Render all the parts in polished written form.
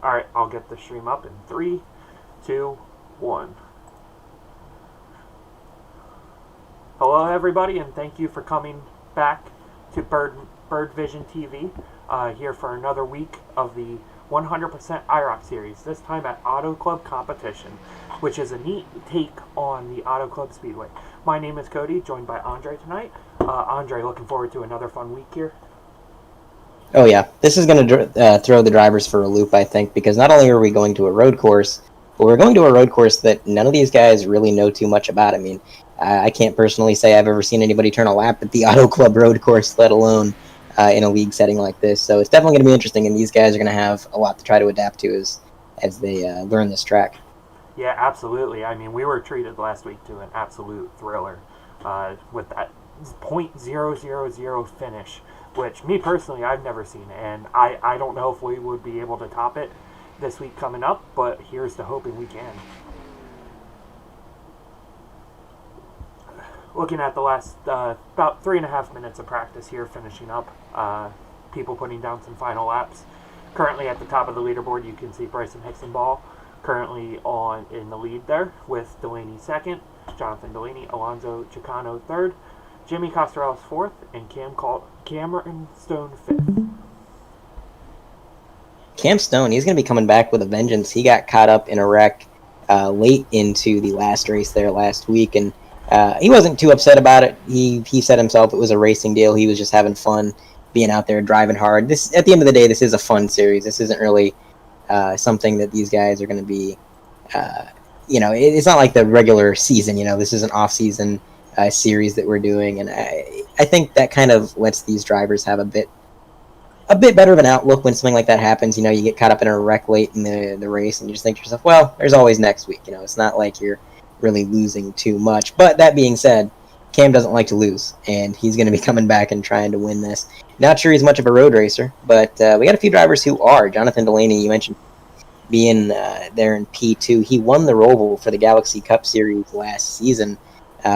Alright, I'll get the stream up in 3, 2, 1. Hello, everybody, and thank you for coming back to Bird Vision TV, here for another week of the 100% IROC series, this time at Auto Club Competition, which is a neat take on the Auto Club Speedway. My name is Cody, joined by Andre tonight. Andre, looking forward to another fun week here. Oh yeah, this is going to throw the drivers for a loop, I think, because not only are we going to a road course, but we're going to a road course that none of these guys really know too much about. I mean, I can't personally say I've ever seen anybody turn a lap at the Auto Club road course, let alone in a league setting like this. So it's definitely going to be interesting, and these guys are going to have a lot to try to adapt to as they learn this track. Yeah, absolutely. I mean, we were treated last week to an absolute thriller with that .000 finish, which me personally I've never seen, and I don't know if we would be able to top it this week coming up, but here's to hoping we can. Looking at the last about 3.5 minutes of practice here, finishing up, people putting down some final laps. Currently at the top of the leaderboard, you can see Bryson Hickson-Ball currently in the lead there, with Delaney second, Jonathan Delaney, Alonso Chicano third, Jimmy Costarellis fourth, and Cameron Stone fifth. Cam Stone, he's going to be coming back with a vengeance. He got caught up in a wreck late into the last race there last week, and he wasn't too upset about it. He said himself it was a racing deal. He was just having fun being out there driving hard. This, at the end of the day, this is a fun series. This isn't really something that these guys are going to be, it's not like the regular season. This is an off-season series that we're doing, and I think that kind of lets these drivers have a bit better of an outlook when something like that happens. You get caught up in a wreck late in the race, and you just think to yourself, well, there's always next week. It's not like you're really losing too much. But that being said, Cam doesn't like to lose, and he's going to be coming back and trying to win this. Not sure he's much of a road racer, but we got a few drivers who are. Jonathan Delaney, you mentioned being there in P2. He won the Roval for the Galaxy Cup Series last season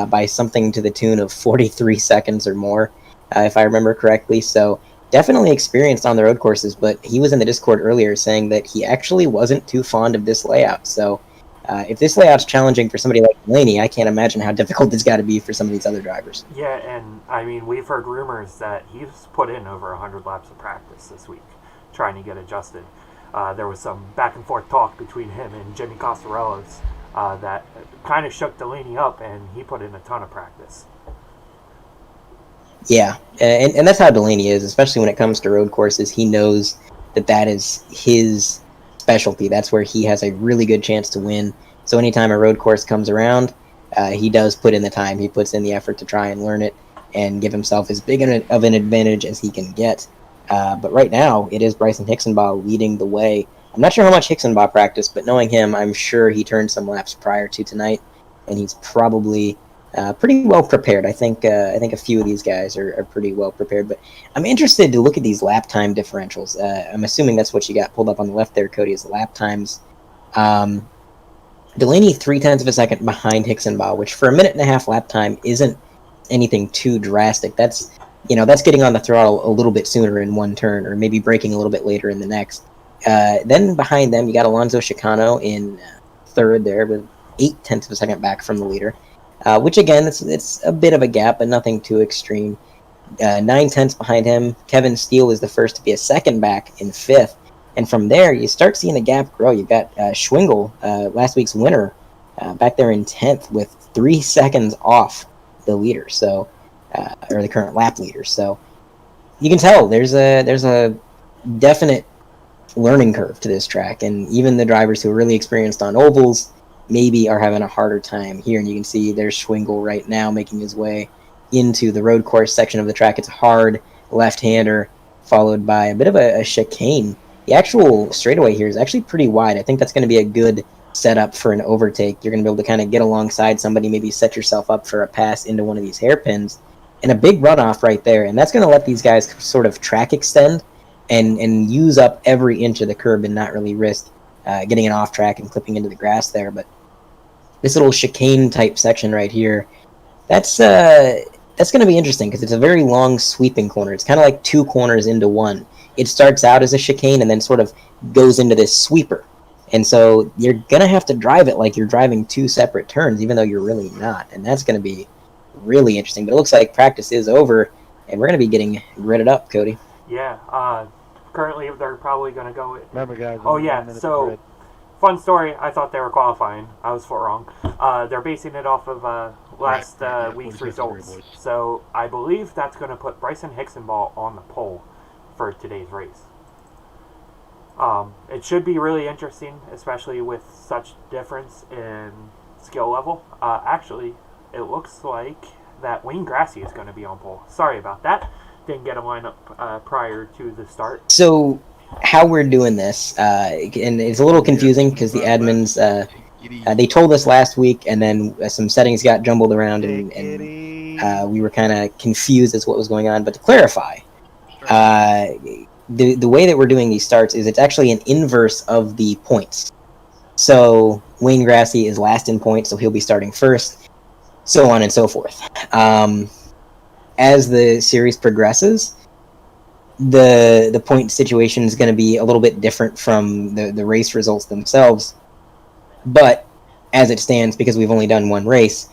by something to the tune of 43 seconds or more, if I remember correctly. So definitely experienced on the road courses, but he was in the Discord earlier saying that he actually wasn't too fond of this layout. So if this layout's challenging for somebody like Delaney, I can't imagine how difficult it's got to be for some of these other drivers. Yeah, and I mean, we've heard rumors that he's put in over 100 laps of practice this week, trying to get adjusted. There was some back and forth talk between him and Jimmy Costarellis that kind of shook Delaney up, and he put in a ton of practice. Yeah, and that's how Delaney is, especially when it comes to road courses. He knows that is his specialty. That's where he has a really good chance to win. So anytime a road course comes around, he does put in the time. He puts in the effort to try and learn it and give himself as big of an advantage as he can get. But right now, it is Bryson Hickson-Ball leading the way. I'm not sure how much Hickson-Ball practiced, but knowing him, I'm sure he turned some laps prior to tonight, and he's probably pretty well prepared. I think a few of these guys are pretty well prepared, but I'm interested to look at these lap time differentials. I'm assuming that's what you got pulled up on the left there, Cody, is lap times. Delaney 0.3 of a second behind Hickson-Ball, which for a 1.5-minute lap time isn't anything too drastic. That's getting on the throttle a little bit sooner in one turn, or maybe braking a little bit later in the next. Then behind them, you got Alonso Chicano in third there with 0.8 of a second back from the leader. Which again, it's a bit of a gap, but nothing too extreme. 0.9 behind him, Kevin Steele is the first to be a second back in fifth, and from there you start seeing the gap grow. You've got Schwingle, last week's winner, back there in 10th with 3 seconds off the leader, so or the current lap leader. So you can tell there's a definite learning curve to this track, and even the drivers who are really experienced on ovals maybe are having a harder time here. And you can see there's Schwingle right now making his way into the road course section of the track. It's a hard left-hander followed by a bit of a chicane. The actual straightaway here is actually pretty wide. I think that's going to be a good setup for an overtake. You're going to be able to kind of get alongside somebody, maybe set yourself up for a pass into one of these hairpins, and a big runoff right there. And that's going to let these guys sort of track extend and use up every inch of the curb and not really risk getting it off track and clipping into the grass there. But this little chicane type section right here, that's going to be interesting because it's a very long sweeping corner. It's kind of like 2 corners into one. it starts out as a chicane and then sort of goes into this sweeper. And so you're going to have to drive it like you're driving two separate turns, even though you're really not. And that's going to be really interesting. But it looks like practice is over, and we're going to be getting gridded up, Cody. Yeah. Currently, they're probably going to go... Remember, guys. Oh, yeah. So, fun story. I thought they were qualifying. I was wrong. They're basing it off of last week's results. So, I believe that's going to put Bryson Hicksonball on the pole for today's race. It should be really interesting, especially with such difference in skill level. Actually, it looks like that Wayne Grassy is going to be on pole. Sorry about that. Didn't get a lineup prior to the start. So how we're doing this, and it's a little confusing because the admins, they told us last week, and then some settings got jumbled around, and we were kind of confused as what was going on. But to clarify, the way that we're doing these starts is it's actually an inverse of the points. So Wayne Grassy is last in points, so he'll be starting first, so on and so forth. As the series progresses, the point situation is going to be a little bit different from the race results themselves. But as it stands, because we've only done one race,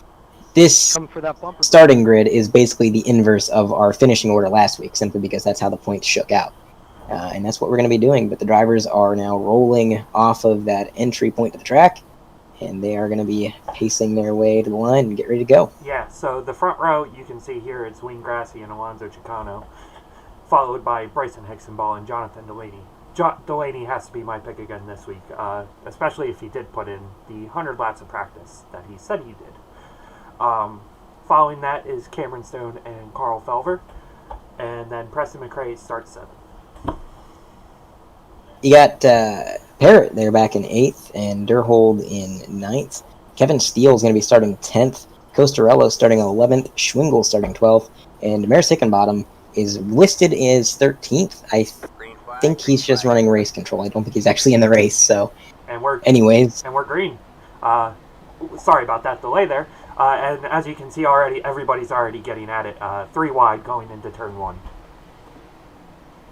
this starting grid is basically the inverse of our finishing order last week, simply because that's how the points shook out. And that's what we're going to be doing. But the drivers are now rolling off of that entry point to the track, and they are going to be pacing their way to the line and get ready to go. Yeah, so the front row, you can see here, it's Wayne Grassy and Alonzo Chicano, followed by Bryson Hicksonball and Jonathan Delaney. Delaney has to be my pick again this week, especially if he did put in the 100 laps of practice that he said he did. Following that is Cameron Stone and Carl Felver, and then Preston McRae starts 7th. You got Parrott there back in 8th, and Durhold in 9th. Kevin Steele is going to be starting 10th. Costarello starting 11th. Schwingle starting 12th. And Maris Hickenbottom is listed as 13th. I think he's just running race control. I don't think he's actually in the race. So, and we're green. Sorry about that delay there. And as you can see already, everybody's already getting at it. 3 wide going into turn 1.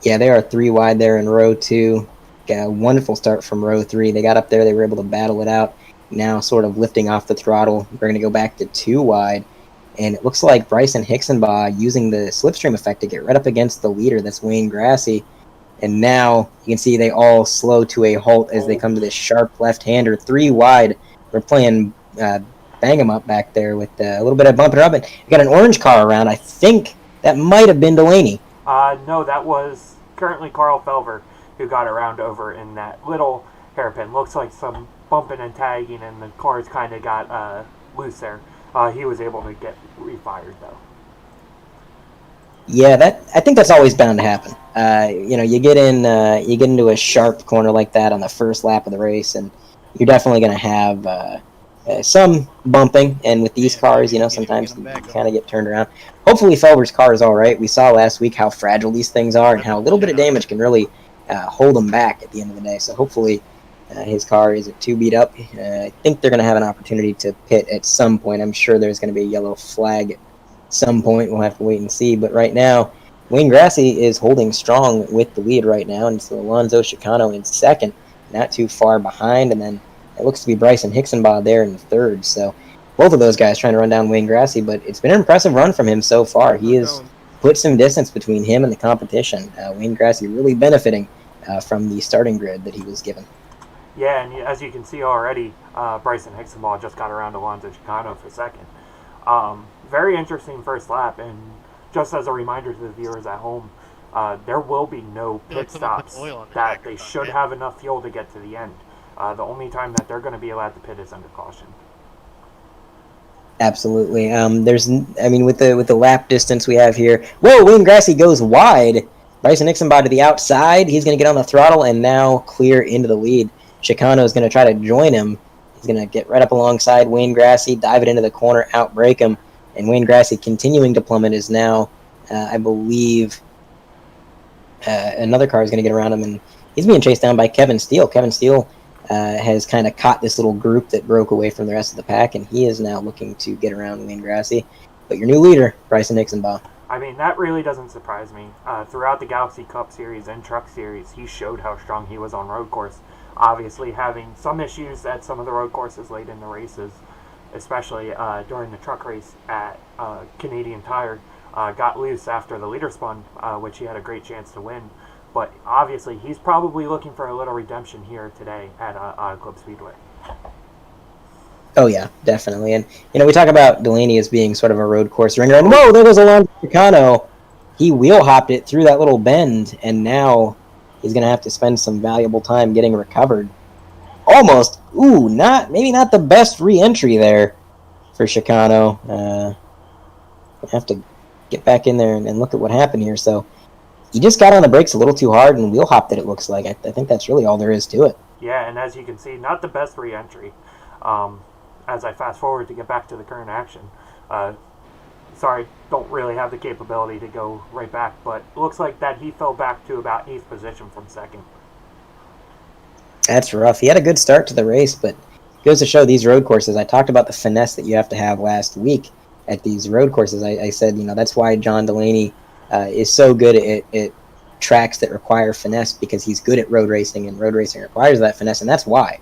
Yeah, they are 3 wide there in row 2. Got a wonderful start from row 3. They got up there. They were able to battle it out. Now sort of lifting off the throttle. We're going to go back to 2 wide. And it looks like Bryson Hicksonbaugh using the slipstream effect to get right up against the leader. That's Wayne Grassy. And now you can see they all slow to a halt as they come to this sharp left-hander. 3 wide. We're playing bang 'em up back there with a little bit of bumping up. And we got an orange car around. I think that might have been Delaney. No, that was currently Carl Felver who got around over in that little hairpin. Looks like some bumping and tagging, and the cars kind of got loose there. He was able to get refired, though. Yeah, I think that's always bound to happen. You get into a sharp corner like that on the first lap of the race, and you're definitely going to have some bumping. And with these cars, sometimes you kind of get turned around. Hopefully, Felber's car is all right. We saw last week how fragile these things are and how a little bit of damage can really hold them back at the end of the day. So hopefully, his car isn't too beat up. I think they're going to have an opportunity to pit at some point. I'm sure there's going to be a yellow flag at some point. We'll have to wait and see. But right now, Wayne Grassy is holding strong with the lead right now. And so Alonzo Chicano in 2nd, not too far behind. And then it looks to be Bryson Hicksonbaugh there in 3rd. So both of those guys trying to run down Wayne Grassy. But it's been an impressive run from him so far. He has put some distance between him and the competition. Wayne Grassy really benefiting from the starting grid that he was given. Yeah, and as you can see already, Bryson Hicksonball just got around Alonzo Chicano for 2nd. Very interesting first lap, and just as a reminder to the viewers at home, there will be no pit stops. That they should have enough fuel to get to the end. The only time that they're going to be allowed to pit is under caution. Absolutely. With the lap distance we have here, whoa! Wayne Grassy goes wide. Bryson Hicksonbaugh to the outside. He's going to get on the throttle and now clear into the lead. Chicano is going to try to join him. He's going to get right up alongside Wayne Grassy, dive it into the corner, outbrake him. And Wayne Grassy, continuing to plummet, is now, I believe, another car is going to get around him, and he's being chased down by Kevin Steele. Kevin Steele has kind of caught this little group that broke away from the rest of the pack, and he is now looking to get around Wayne Grassy. But your new leader, Bryson Hicksonbaugh. I mean, that really doesn't surprise me. Throughout the Galaxy Cup Series and Truck Series, he showed how strong he was on road course. Obviously, having some issues at some of the road courses late in the races, especially during the truck race at Canadian Tire, got loose after the leader spun, which he had a great chance to win. But obviously, he's probably looking for a little redemption here today at Auto Club Speedway. Oh yeah, definitely. And we talk about Delaney as being sort of a road course ringer, and whoa, there goes Alonso Chicano. He wheel hopped it through that little bend, and now he's gonna have to spend some valuable time getting recovered. Almost, maybe not the best re-entry there for Chicano. Have to get back in there and look at what happened here. So he just got on the brakes a little too hard and wheel hopped it. It looks like. I think that's really all there is to it. Yeah, and as you can see, not the best re-entry. As I fast forward to get back to the current action. Sorry, don't really have the capability to go right back, but it looks like that he fell back to about 8th position from 2nd. That's rough. He had a good start to the race, but it goes to show these road courses. I talked about the finesse that you have to have last week at these road courses. I said, that's why John Delaney is so good at tracks that require finesse, because he's good at road racing, and road racing requires that finesse, and that's why.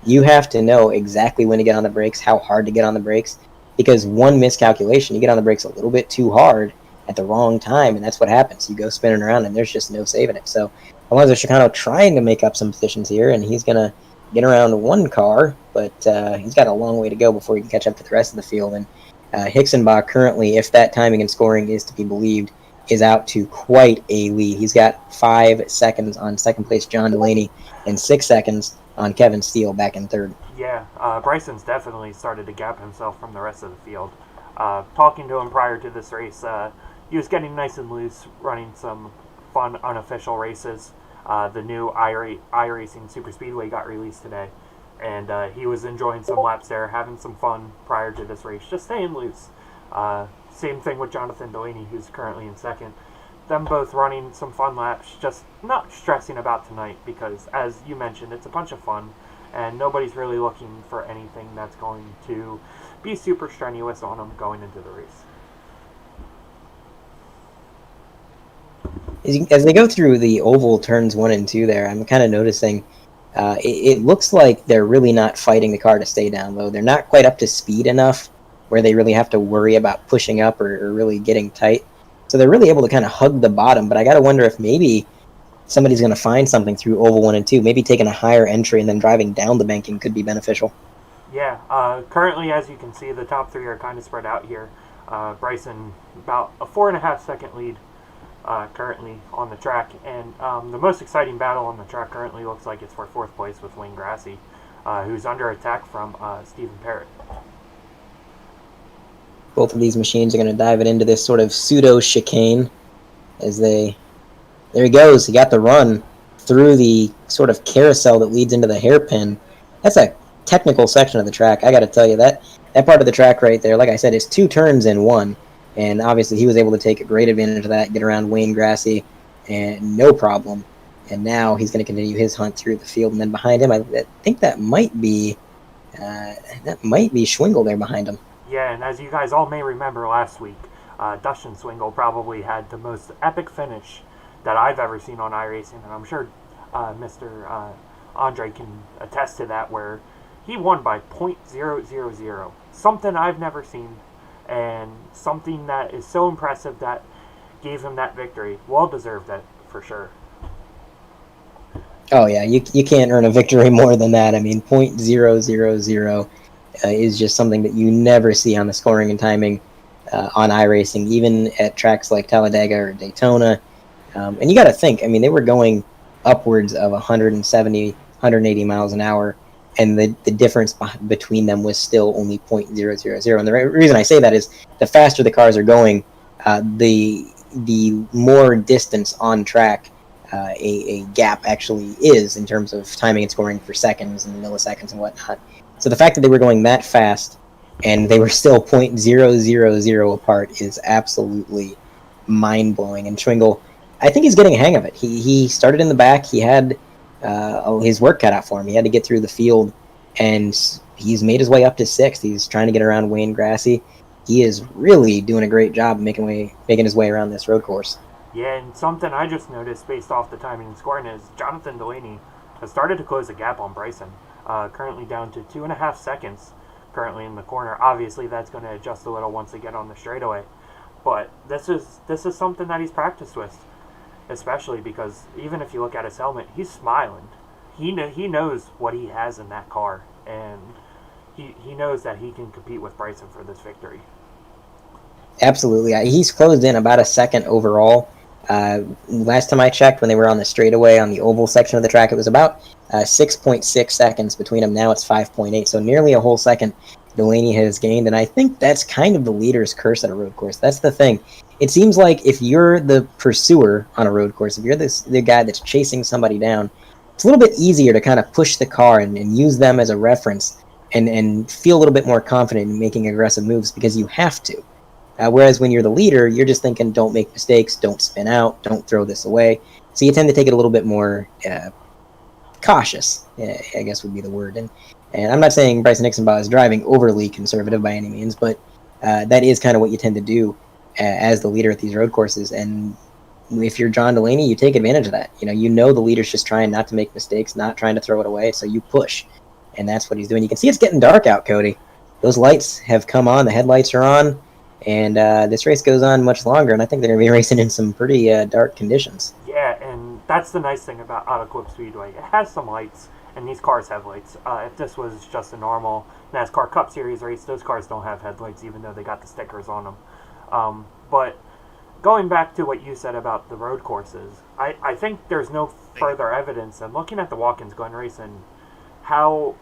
You have to know exactly when to get on the brakes, how hard to get on the brakes, because one miscalculation, you get on the brakes a little bit too hard at the wrong time, and that's what happens. You go spinning around, and there's just no saving it. So Alonso Chicano trying to make up some positions here, and he's going to get around one car, but he's got a long way to go before he can catch up to the rest of the field. And Hixenbach currently, if that timing and scoring is to be believed, is out to quite a lead. He's got 5 seconds on second place John Delaney and 6 seconds on Kevin Steele back in third. Yeah, Bryson's definitely started to gap himself from the rest of the field. Talking to him prior to this race, he was getting nice and loose, running some fun unofficial races. The new iRacing Super Speedway got released today, and he was enjoying some laps there, having some fun prior to this race, just staying loose. Same thing with Jonathan Delaney, who's currently in second. Them both running some fun laps, just not stressing about tonight, because as you mentioned, it's a bunch of fun and nobody's really looking for anything that's going to be super strenuous on them going into the race. As they go through the oval turns 1 and 2 there, I'm kind of noticing it looks like they're really not fighting the car to stay down low. They're not quite up to speed enough where they really have to worry about pushing up or really getting tight. So they're really able to kind of hug the bottom, but I got to wonder if maybe somebody's going to find something through Oval 1 and 2. Maybe taking a higher entry and then driving down the banking could be beneficial. Yeah, currently, as you can see, the top 3 are kind of spread out here. Bryson, about a 4.5 second lead currently on the track, and the most exciting battle on the track currently looks like it's for 4th place with Wayne Grassi, who's under attack from Stephen Parrott. Both of these machines are going to dive it into this sort of pseudo chicane as there he goes. He got the run through the sort of carousel that leads into the hairpin. That's a technical section of the track. I got to tell you, that part of the track right there, like I said, is 2 turns in 1. And obviously he was able to take a great advantage of that, get around Wayne Grassi, and no problem. And now he's going to continue his hunt through the field. And then behind him, I think that might be Schwingle there behind him. Yeah, and as you guys all may remember last week, Dustin Schwingle probably had the most epic finish that I've ever seen on iRacing, and I'm sure Mr. Andre can attest to that, where he won by .000, something I've never seen, and something that is so impressive that gave him that victory. Well deserved, that for sure. Oh yeah, you can't earn a victory more than that. I mean, .000 is just something that you never see on the scoring and timing on iRacing, even at tracks like Talladega or Daytona. And you got to think, I mean, they were going upwards of 170, 180 miles an hour, and the difference between them was still only .000. And the reason I say that is the faster the cars are going, the more distance on track a gap actually is in terms of timing and scoring for seconds and milliseconds and whatnot. So the fact that they were going that fast and they were still .000 apart is absolutely mind-blowing. And Schwingle, I think he's getting a hang of it. He started in the back. He had his work cut out for him. He had to get through the field, and he's made his way up to 6th. He's trying to get around Wayne Grassi. he is really doing a great job making his way around this road course. Yeah, and something I just noticed based off the timing and scoring is Jonathan Delaney has started to close the gap on Bryson. Currently down to 2.5 seconds currently in the corner. Obviously, that's going to adjust a little once they get on the straightaway. But this is something that he's practiced with, especially because even if you look at his helmet, he's smiling. He knows what he has in that car, and he knows that he can compete with Bryson for this victory. Absolutely. He's closed in about a second overall. Last time I checked, when they were on the straightaway on the oval section of the track, it was about 6.6 seconds between them. Now it's 5.8, so nearly a whole second Delaney has gained, and I think that's kind of the leader's curse at a road course. That's the thing. It seems like if you're the pursuer on a road course, if you're the guy that's chasing somebody down, it's a little bit easier to kind of push the car and use them as a reference and feel a little bit more confident in making aggressive moves because you have to. Whereas when you're the leader, you're just thinking, don't make mistakes, don't spin out, don't throw this away. So you tend to take it a little bit more cautious, I guess would be the word. And I'm not saying Bryson Nixonbaugh is driving overly conservative by any means, but that is kind of what you tend to do as the leader at these road courses. And if you're John Delaney, you take advantage of that. You know the leader's just trying not to make mistakes, not trying to throw it away, so you push. And that's what he's doing. You can see it's getting dark out, Cody. Those lights have come on, the headlights are on. And this race goes on much longer, and I think they're going to be racing in some pretty dark conditions. Yeah, and that's the nice thing about Auto Club Speedway. It has some lights, and these cars have lights. If this was just a normal NASCAR Cup Series race, those cars don't have headlights, even though they got the stickers on them. But going back to what you said about the road courses, I think there's no further evidence than looking at the Watkins Glen race and how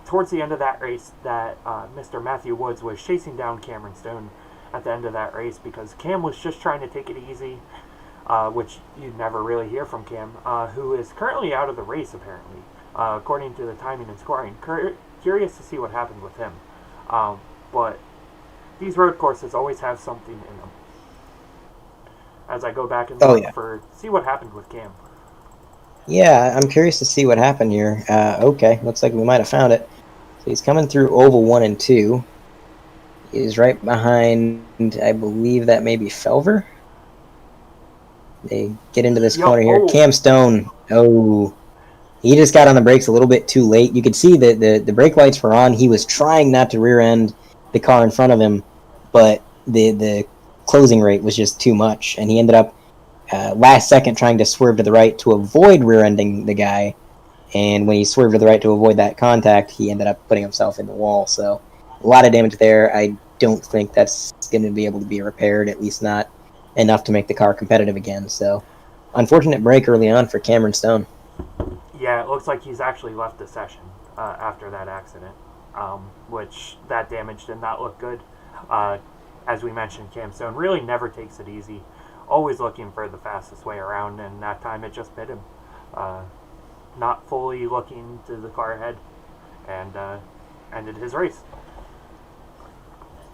towards the end of that race that Mr. Matthew Woods was chasing down Cameron Stone at the end of that race because Cam was just trying to take it easy, which you never really hear from Cam, who is currently out of the race apparently, according to the timing and scoring. Curious to see what happened with him. But these road courses always have something in them. As I go back and look see what happened with Cam. Yeah, I'm curious to see what happened here. Okay, looks like we might have found it. So he's coming through Oval 1 and 2. Is right behind, I believe that may be Felver. They get into this corner here. Cam Stone, he just got on the brakes a little bit too late. You could see that the brake lights were on. He was trying not to rear end the car in front of him, but the closing rate was just too much, and he ended up last second trying to swerve to the right to avoid rear ending the guy. And when he swerved to the right to avoid that contact, he ended up putting himself in the wall. So a lot of damage there. I don't think that's going to be able to be repaired, at least not enough to make the car competitive again. So unfortunate break early on for Cameron Stone. Yeah, it looks like he's actually left the session after that accident, which that damage did not look good. As we mentioned, Cam Stone really never takes it easy, always looking for the fastest way around, and that time it just bit him. Not fully looking to the car ahead, and ended his race.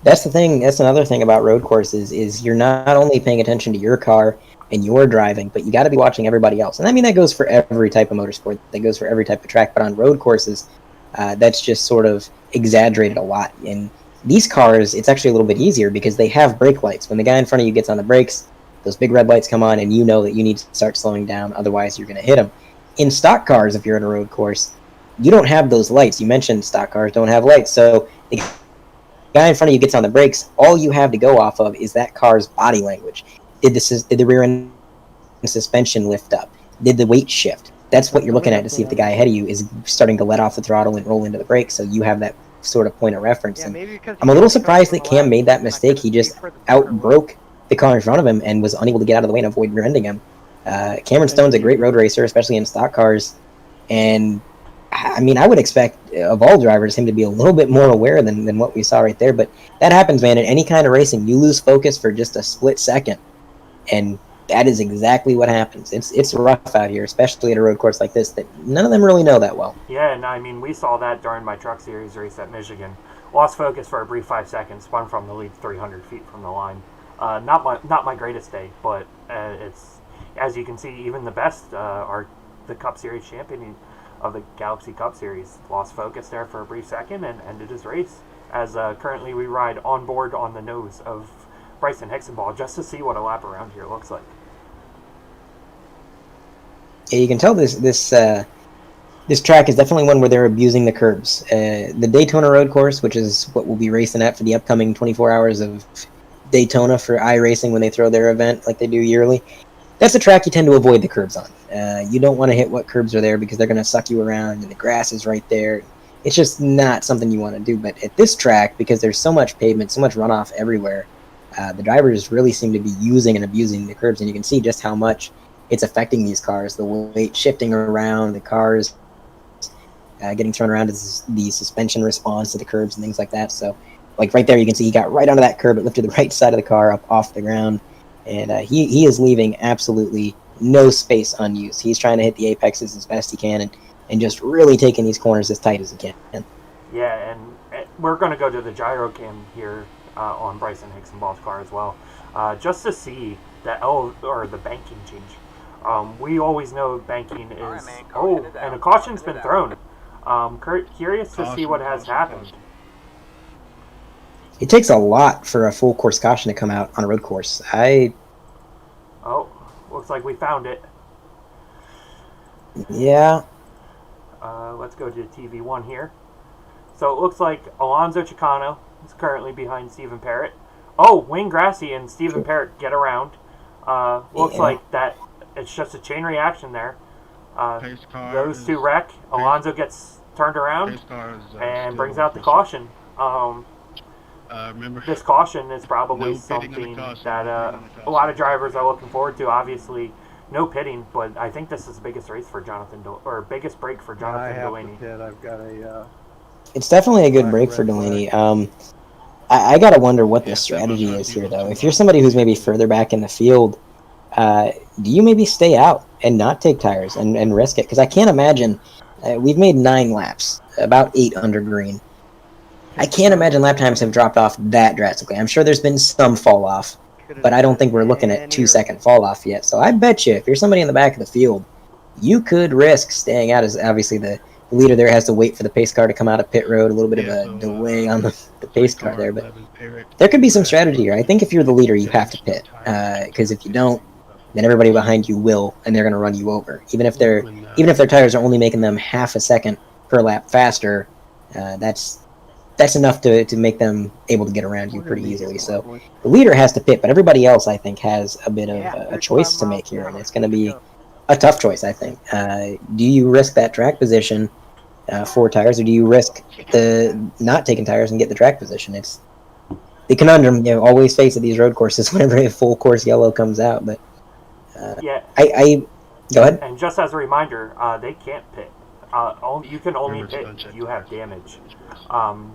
That's the thing. That's another thing about road courses is you're not only paying attention to your car and your driving, but you got to be watching everybody else. And I mean, that goes for every type of motorsport. That goes for every type of track. But on road courses, that's just sort of exaggerated a lot. In these cars, it's actually a little bit easier because they have brake lights. When the guy in front of you gets on the brakes, those big red lights come on, and you know that you need to start slowing down. Otherwise, you're going to hit him. In stock cars, if you're in a road course, you don't have those lights. You mentioned stock cars don't have lights. So the guy in front of you gets on the brakes, all you have to go off of is that car's body language. Did the rear end suspension lift up? Did the weight shift? That's what you're looking at to see if the guy ahead of you is starting to let off the throttle and roll into the brakes, so you have that sort of point of reference. And I'm a little surprised that Cam made that mistake. He just outbroke the car in front of him and was unable to get out of the way and avoid rear-ending him. Cameron Stone's a great road racer, especially in stock cars, and I mean, I would expect of all drivers him to be a little bit more aware than what we saw right there. But that happens, man. In any kind of racing, you lose focus for just a split second, and that is exactly what happens. It's rough out here, especially at a road course like this that none of them really know that well. Yeah, and I mean, we saw that during my Truck Series race at Michigan. Lost focus for a brief 5 seconds, spun from the lead 300 feet from the line. Not my greatest day, but it's, as you can see, even the best are the Cup Series champion of the Galaxy Cup Series. Lost focus there for a brief second and ended his race as currently we ride on board on the nose of Bryson Hixenball just to see what a lap around here looks like. Yeah, you can tell this track is definitely one where they're abusing the curbs. The Daytona Road Course, which is what we'll be racing at for the upcoming 24 hours of Daytona for iRacing when they throw their event like they do yearly, that's a track you tend to avoid the curbs on. You don't want to hit what curbs are there because they're going to suck you around and the grass is right there. It's just not something you want to do. But at this track, because there's so much pavement, so much runoff everywhere, the drivers really seem to be using and abusing the curbs, and you can see just how much it's affecting these cars. The weight shifting around, the cars getting thrown around as the suspension response to the curbs and things like that. So, like right there, you can see he got right onto that curb. It lifted the right side of the car up off the ground, and he is leaving absolutely no space unused. He's trying to hit the apexes as best he can, and just really taking these corners as tight as he can. Yeah, and we're going to go to the gyro cam here on Bryson Hixenball's car as well, just to see the banking change. We always know banking is... Right, man, and a caution's been thrown. Curious to see what has happened. It takes a lot for a full course caution to come out on a road course. Oh, looks like we found it. Yeah. Let's go to TV1 here. So it looks like Alonso Chicano is currently behind Stephen Parrott. Oh, Wayne Grassy and Stephen Parrott get around. Looks like that it's just a chain reaction there. Those two wreck. Alonso gets turned around and brings out the caution. This caution is probably something that a lot of drivers are looking forward to. Obviously, no pitting, but I think this is the biggest race for biggest break for Jonathan Delaney. I've got a. It's definitely a good break for Delaney. I gotta wonder what the strategy is here, though. If you're somebody who's maybe further back in the field, do you maybe stay out and not take tires and risk it? Because I can't imagine. We've made 9 laps, about 8 under green. I can't imagine lap times have dropped off that drastically. I'm sure there's been some fall off, but I don't think we're looking at 2-second fall off yet. So I bet you, if you're somebody in the back of the field, you could risk staying out. As obviously the leader there has to wait for the pace car to come out of pit road, a little bit of a delay on the pace car there, but there could be some strategy here. I think if you're the leader, you have to pit, because if you don't, then everybody behind you will, and they're going to run you over. Even if their tires are only making them half a second per lap faster, that's enough to make them able to get around you pretty easily. So the leader has to pit, but everybody else, I think, has a bit of a choice to make here, and it's going to be a tough choice, I think. Do you risk that track position for tires, or do you risk the not taking tires and get the track position? It's the conundrum you always face at these road courses whenever a full course yellow comes out. But I go ahead. And just as a reminder, they can't pit. You can only pit if you have damage.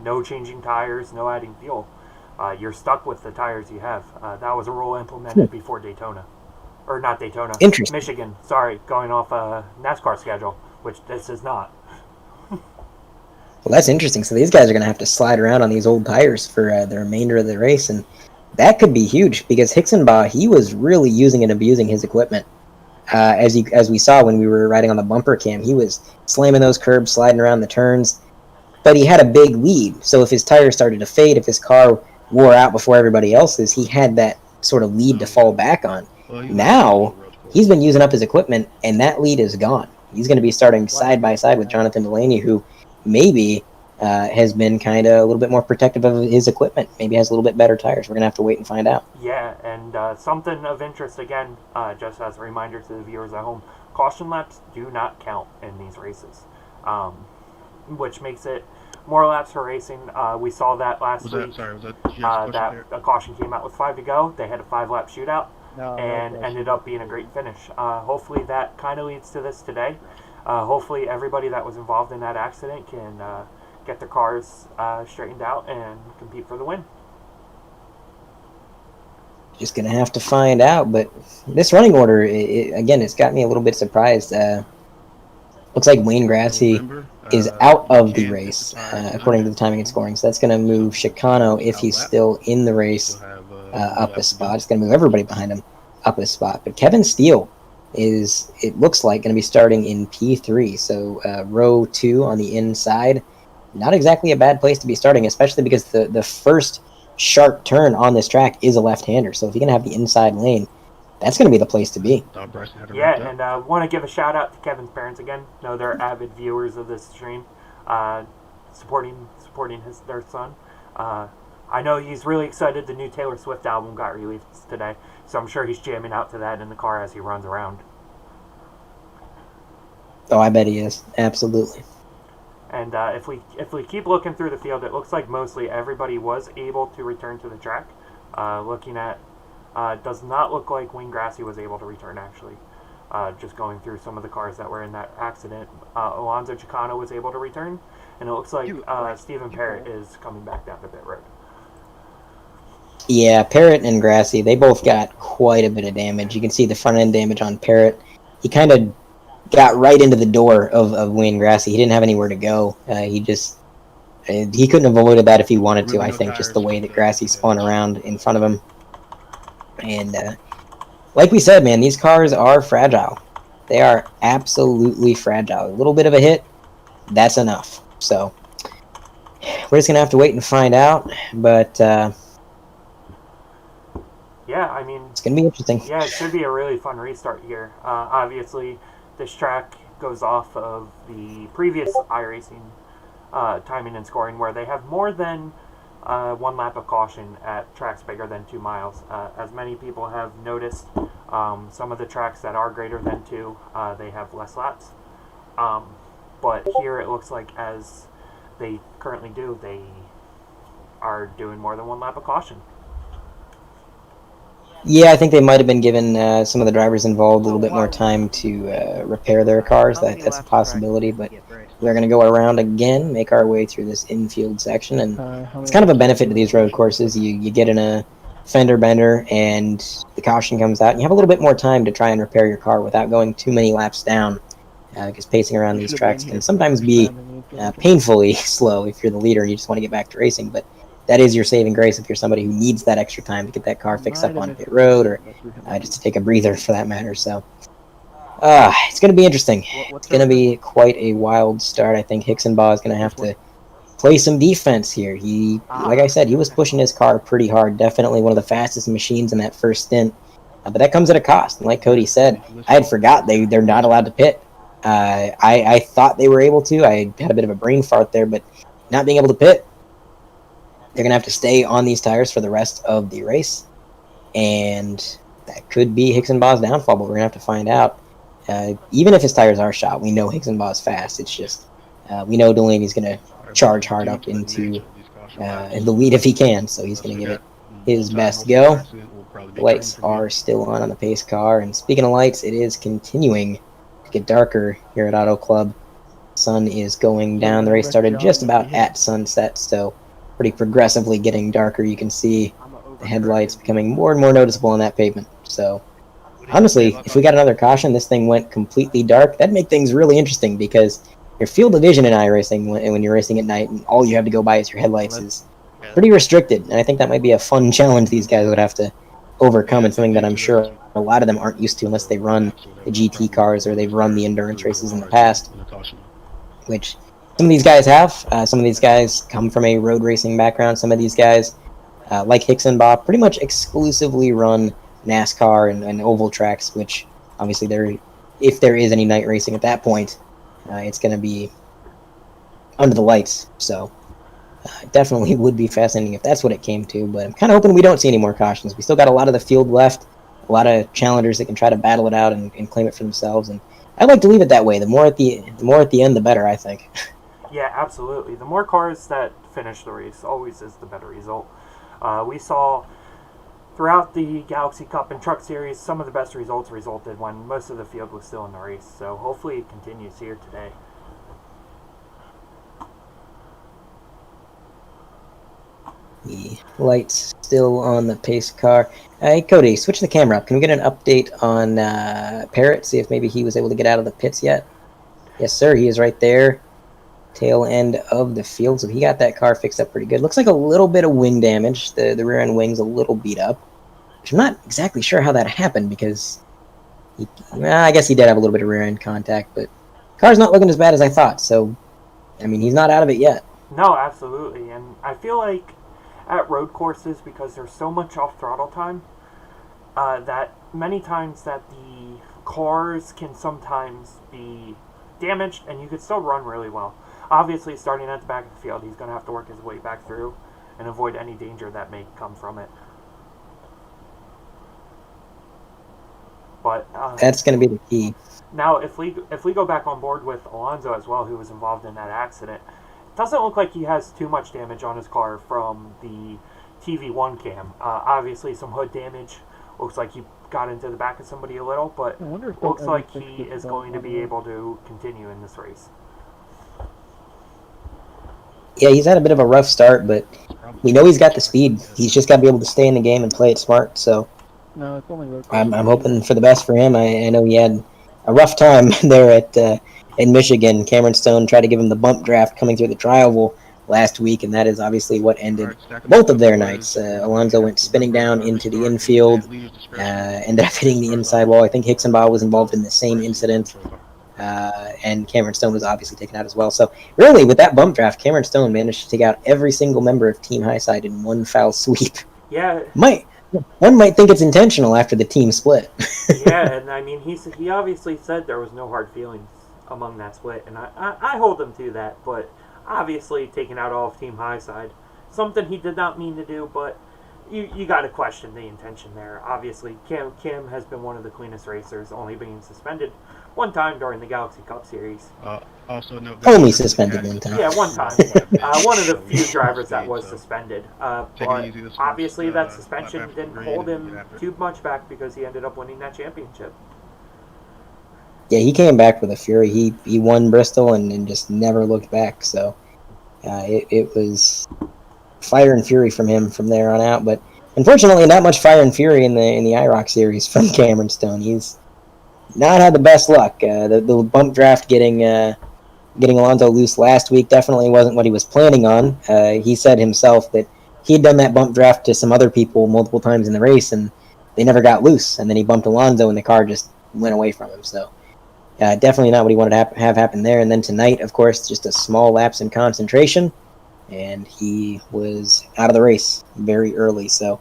No changing tires, no adding fuel. You're stuck with the tires you have. That was a rule implemented before Daytona. Or not Daytona. Interesting. Michigan. Sorry, going off a NASCAR schedule, which this is not. Well, that's interesting. So these guys are going to have to slide around on these old tires for the remainder of the race, and that could be huge because Hixenbaugh, he was really using and abusing his equipment. As we saw when we were riding on the bumper cam, he was slamming those curbs, sliding around the turns, but he had a big lead. So if his tires started to fade, if his car wore out before everybody else's, he had that sort of lead to fall back on. Now, he's been using up his equipment, and that lead is gone. He's going to be starting side by side with Jonathan Delaney, who maybe has been kind of a little bit more protective of his equipment. Maybe has a little bit better tires. We're going to have to wait and find out. Yeah, and something of interest again, just as a reminder to the viewers at home, caution laps do not count in these races, which makes it more laps for racing. We saw that last week. That a caution came out with 5 to go. They had a 5-lap shootout and ended up being a great finish. Hopefully that kind of leads to this today. Hopefully everybody that was involved in that accident can get their cars straightened out and compete for the win. Just going to have to find out, but this running order, again, it's got me a little bit surprised. Looks like Wayne Grassy is out of the race, according to the timing and scoring, so that's going to move Chicano, if he's still in the race, up a spot. It's going to move everybody behind him up a spot, but Kevin Steele is, it looks like, going to be starting in P3, so row 2 on the inside. not exactly a bad place to be starting, especially because the first sharp turn on this track is a left-hander. So if you're going to have the inside lane, that's going to be the place to be. Yeah, and want to give a shout out to Kevin's parents again. No, they're avid viewers of this stream, supporting their son. I know he's really excited. The new Taylor Swift album got released today, so I'm sure he's jamming out to that in the car as he runs around. Oh, I bet he is. Absolutely. And if we keep looking through the field, it looks like mostly everybody was able to return to the track. Looking at, does not look like Wayne Grassy was able to return, actually. Just going through some of the cars that were in that accident. Alonso Chicano was able to return, and it looks like Stephen Parrott is coming back down the pit road. Yeah, Parrott and Grassy, they both got quite a bit of damage. You can see the front end damage on Parrott. He kind of got right into the door of Wayne Grassy. He didn't have anywhere to go. He couldn't have avoided that if he wanted to, I think, just the way that Grassy spun around in front of him. And like we said, man, these cars are fragile. They are absolutely fragile. A little bit of a hit, that's enough. So we're just going to have to wait and find out. But yeah, I mean, it's going to be interesting. Yeah, it should be a really fun restart here. Obviously, this track goes off of the previous iRacing timing and scoring, where they have more than 1 lap of caution at tracks bigger than 2 miles. As many people have noticed, some of the tracks that are greater than 2, they have less laps. But here it looks like, as they currently do, they are doing more than 1 lap of caution. Yeah, I think they might have been given some of the drivers involved a little bit more time to repair their cars. That's a possibility, but we're going to go around again, make our way through this infield section, and it's kind of a benefit to these road courses. You get in a fender bender, and the caution comes out, and you have a little bit more time to try and repair your car without going too many laps down, because pacing around these tracks can sometimes be painfully slow if you're the leader and you just want to get back to racing, but that is your saving grace if you're somebody who needs that extra time to get that car fixed up on pit road, or just to take a breather for that matter. So it's going to be interesting. It's going to be quite a wild start. I think Hixenbaugh is going to have to play some defense here. He, like I said, he was pushing his car pretty hard. Definitely one of the fastest machines in that first stint. But that comes at a cost. And like Cody said, I had forgot they're not allowed to pit. I thought they were able to. I had a bit of a brain fart there, but not being able to pit, they're going to have to stay on these tires for the rest of the race. And that could be Hixenbaugh's downfall, but we're going to have to find out. Even if his tires are shot, we know Hixenbaugh's fast. It's just, we know Delaney's going to charge hard up into the lead if he can, so he's going to give it his best go. The lights are still on the pace car, and speaking of lights, it is continuing to get darker here at Auto Club. Sun is going down. The race started just about at sunset, so pretty progressively getting darker. You can see the headlights becoming more and more noticeable on that pavement. So honestly, if we got another caution, this thing went completely dark, that'd make things really interesting, because your field of vision in iRacing, when you're racing at night and all you have to go by is your headlights, is pretty restricted. And I think that might be a fun challenge these guys would have to overcome, and something that I'm sure a lot of them aren't used to unless they run the GT cars or they've run the endurance races in the past, which some of these guys have. Some of these guys come from a road racing background. Some of these guys, like Hixenbaugh, pretty much exclusively run NASCAR and oval tracks, which obviously if there is any night racing at that point, it's going to be under the lights. So it definitely would be fascinating if that's what it came to, but I'm kind of hoping we don't see any more cautions. We still got a lot of the field left, a lot of challengers that can try to battle it out and claim it for themselves, and I'd like to leave it that way. The more at the end, the better, I think. Yeah, absolutely. The more cars that finish the race always is the better result. We saw throughout the Galaxy Cup and Truck Series, some of the best results resulted when most of the field was still in the race. So hopefully it continues here today. The lights still on the pace car. Hey, Cody, switch the camera up. Can we get an update on Parrott? See if maybe he was able to get out of the pits yet? Yes, sir. He is right there. Tail end of the field. So he got that car fixed up pretty good. Looks like a little bit of wing damage. The rear end wing's a little beat up. Which I'm not exactly sure how that happened, because I guess he did have a little bit of rear end contact, but the car's not looking as bad as I thought. So, I mean, he's not out of it yet. No, absolutely. And I feel like at road courses, because there's so much off throttle time, that many times that the cars can sometimes be damaged, and you could still run really well. Obviously, starting at the back of the field, he's going to have to work his way back through and avoid any danger that may come from it. But That's going to be the key. now, if we go back on board with Alonso as well, who was involved in that accident, it doesn't look like he has too much damage on his car from the TV1 cam. Obviously, some hood damage. Looks like he got into the back of somebody a little, but looks like he is going to be able to continue in this race. Yeah, he's had a bit of a rough start, but we know he's got the speed. He's just got to be able to stay in the game and play it smart. So No, it's only I'm hoping for the best for him. I know he had a rough time there in Michigan. Cameron Stone tried to give him the bump draft coming through the trial last week, and that is obviously what ended both of their nights. Alonso went spinning down into the infield, ended up hitting the inside wall. I think Hixenbaugh was involved in the same incident, and Cameron Stone was obviously taken out as well. So really, with that bump draft, Cameron Stone managed to take out every single member of Team Highside in one foul sweep. Yeah. One might think it's intentional after the team split. Yeah, and I mean, he obviously said there was no hard feelings among that split, and I hold him to that, but obviously taking out all of Team Highside, something he did not mean to do, but you got to question the intention there. Obviously, Cam has been one of the cleanest racers, only being suspended one time during the Galaxy Cup Series. Also, no. Only suspended one time. Yeah, one time. One of the few drivers that was suspended. But obviously, that suspension didn't hold him too much back because he ended up winning that championship. Yeah, he came back with a fury. He won Bristol and just never looked back. So it was fire and fury from him from there on out. But unfortunately, not much fire and fury in the IROC series from Cameron Stone. He's not had the best luck. The bump draft getting Alonso loose last week definitely wasn't what he was planning on. He said himself that he had done that bump draft to some other people multiple times in the race, and they never got loose. And then he bumped Alonso, and the car just went away from him. So definitely not what he wanted to have happen there. And then tonight, of course, just a small lapse in concentration, and he was out of the race very early. So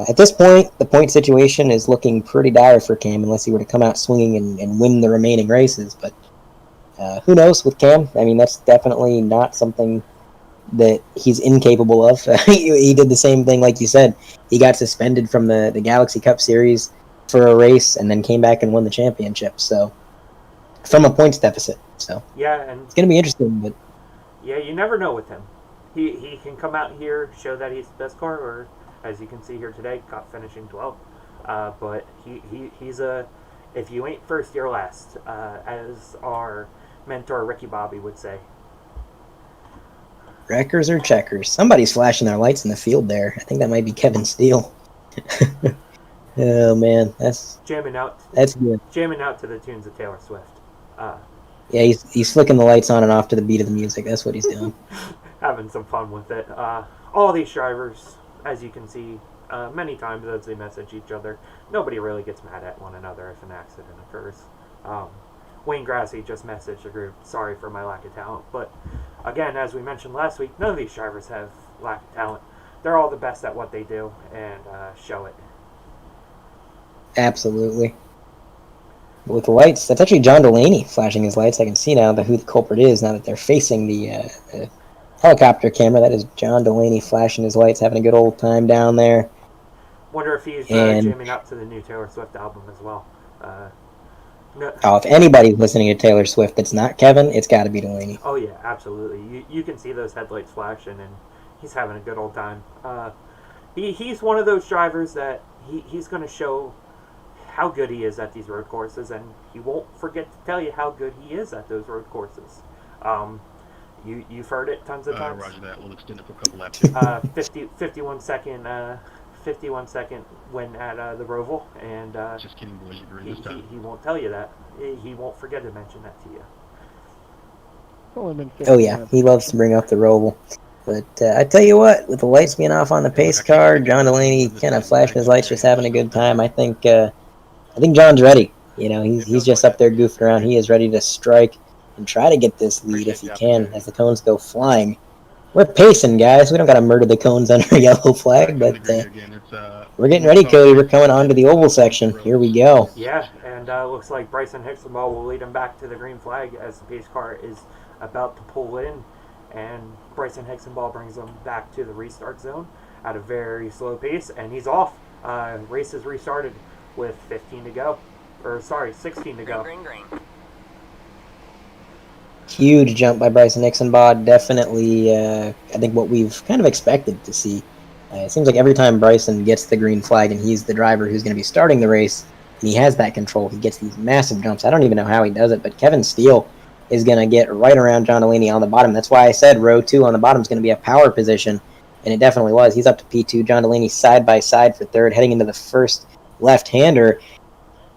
at this point, the point situation is looking pretty dire for Cam unless he were to come out swinging and win the remaining races. But who knows with Cam? I mean, that's definitely not something that he's incapable of. He did the same thing, like you said. He got suspended from the Galaxy Cup Series for a race and then came back and won the championship. So from a points deficit. So yeah, and it's going to be interesting. But yeah, you never know with him. He can come out here, show that he's the best car, or as you can see here today, caught finishing 12th. But he's a, if you ain't first, you're last, as our mentor Ricky Bobby would say. wreckers or checkers? Somebody's flashing their lights in the field there. I think that might be Kevin Steele. Oh man, that's jamming out. That's good. Jamming out to the tunes of Taylor Swift. Yeah, he's flicking the lights on and off to the beat of the music. That's what he's doing. Having some fun with it. All these drivers, as you can see, many times as they message each other, nobody really gets mad at one another if an accident occurs. Wayne Grassi just messaged the group, sorry for my lack of talent. But again, as we mentioned last week, none of these drivers have lack of talent. They're all the best at what they do and show it. Absolutely. With the lights, that's actually John Delaney flashing his lights. I can see now who the culprit is now that they're facing the helicopter camera. That is John Delaney flashing his lights, having a good old time down there. Wonder if he's jamming up to the new Taylor Swift album as well. No. Oh, if anybody's listening to Taylor Swift that's not Kevin, it's got to be Delaney. Oh yeah, absolutely. You can see those headlights flashing, and he's having a good old time. He's one of those drivers that he's going to show how good he is at these road courses, and he won't forget to tell you how good he is at those road courses. You've heard it tons of times. Roger that. We'll extend it for a couple laps. 51 second win at the Roval, and just kidding, boys. He won't tell you that. He won't forget to mention that to you. Oh yeah, he loves to bring up the Roval. But I tell you what, with the lights being off on the pace car, John Delaney kind of flashing his lights, just having a good time. I think John's ready. You know, he's just up there goofing around. He is ready to strike and try to get this lead if he can, as the cones go flying. We're pacing, guys. We don't got to murder the cones under a yellow flag, but Again, it's, we're getting ready, Cody. We're coming on to the oval section. Here we go. Yeah, and looks like Bryson Hicksonball will lead him back to the green flag as the pace car is about to pull in, and Bryson Hicksonball brings him back to the restart zone at a very slow pace, and he's off. Race is restarted with 15 to go. Or, sorry, 16 to go. Green. Huge jump by Bryson Hicksonball. Definitely, I think what we've kind of expected to see. It seems like every time Bryson gets the green flag and he's the driver who's going to be starting the race, and he has that control, he gets these massive jumps. I don't even know how he does it, but Kevin Steele is going to get right around John Delaney on the bottom. That's why I said row 2 on the bottom is going to be a power position, and it definitely was. He's up to P2. John Delaney side by side for third, heading into the first left-hander.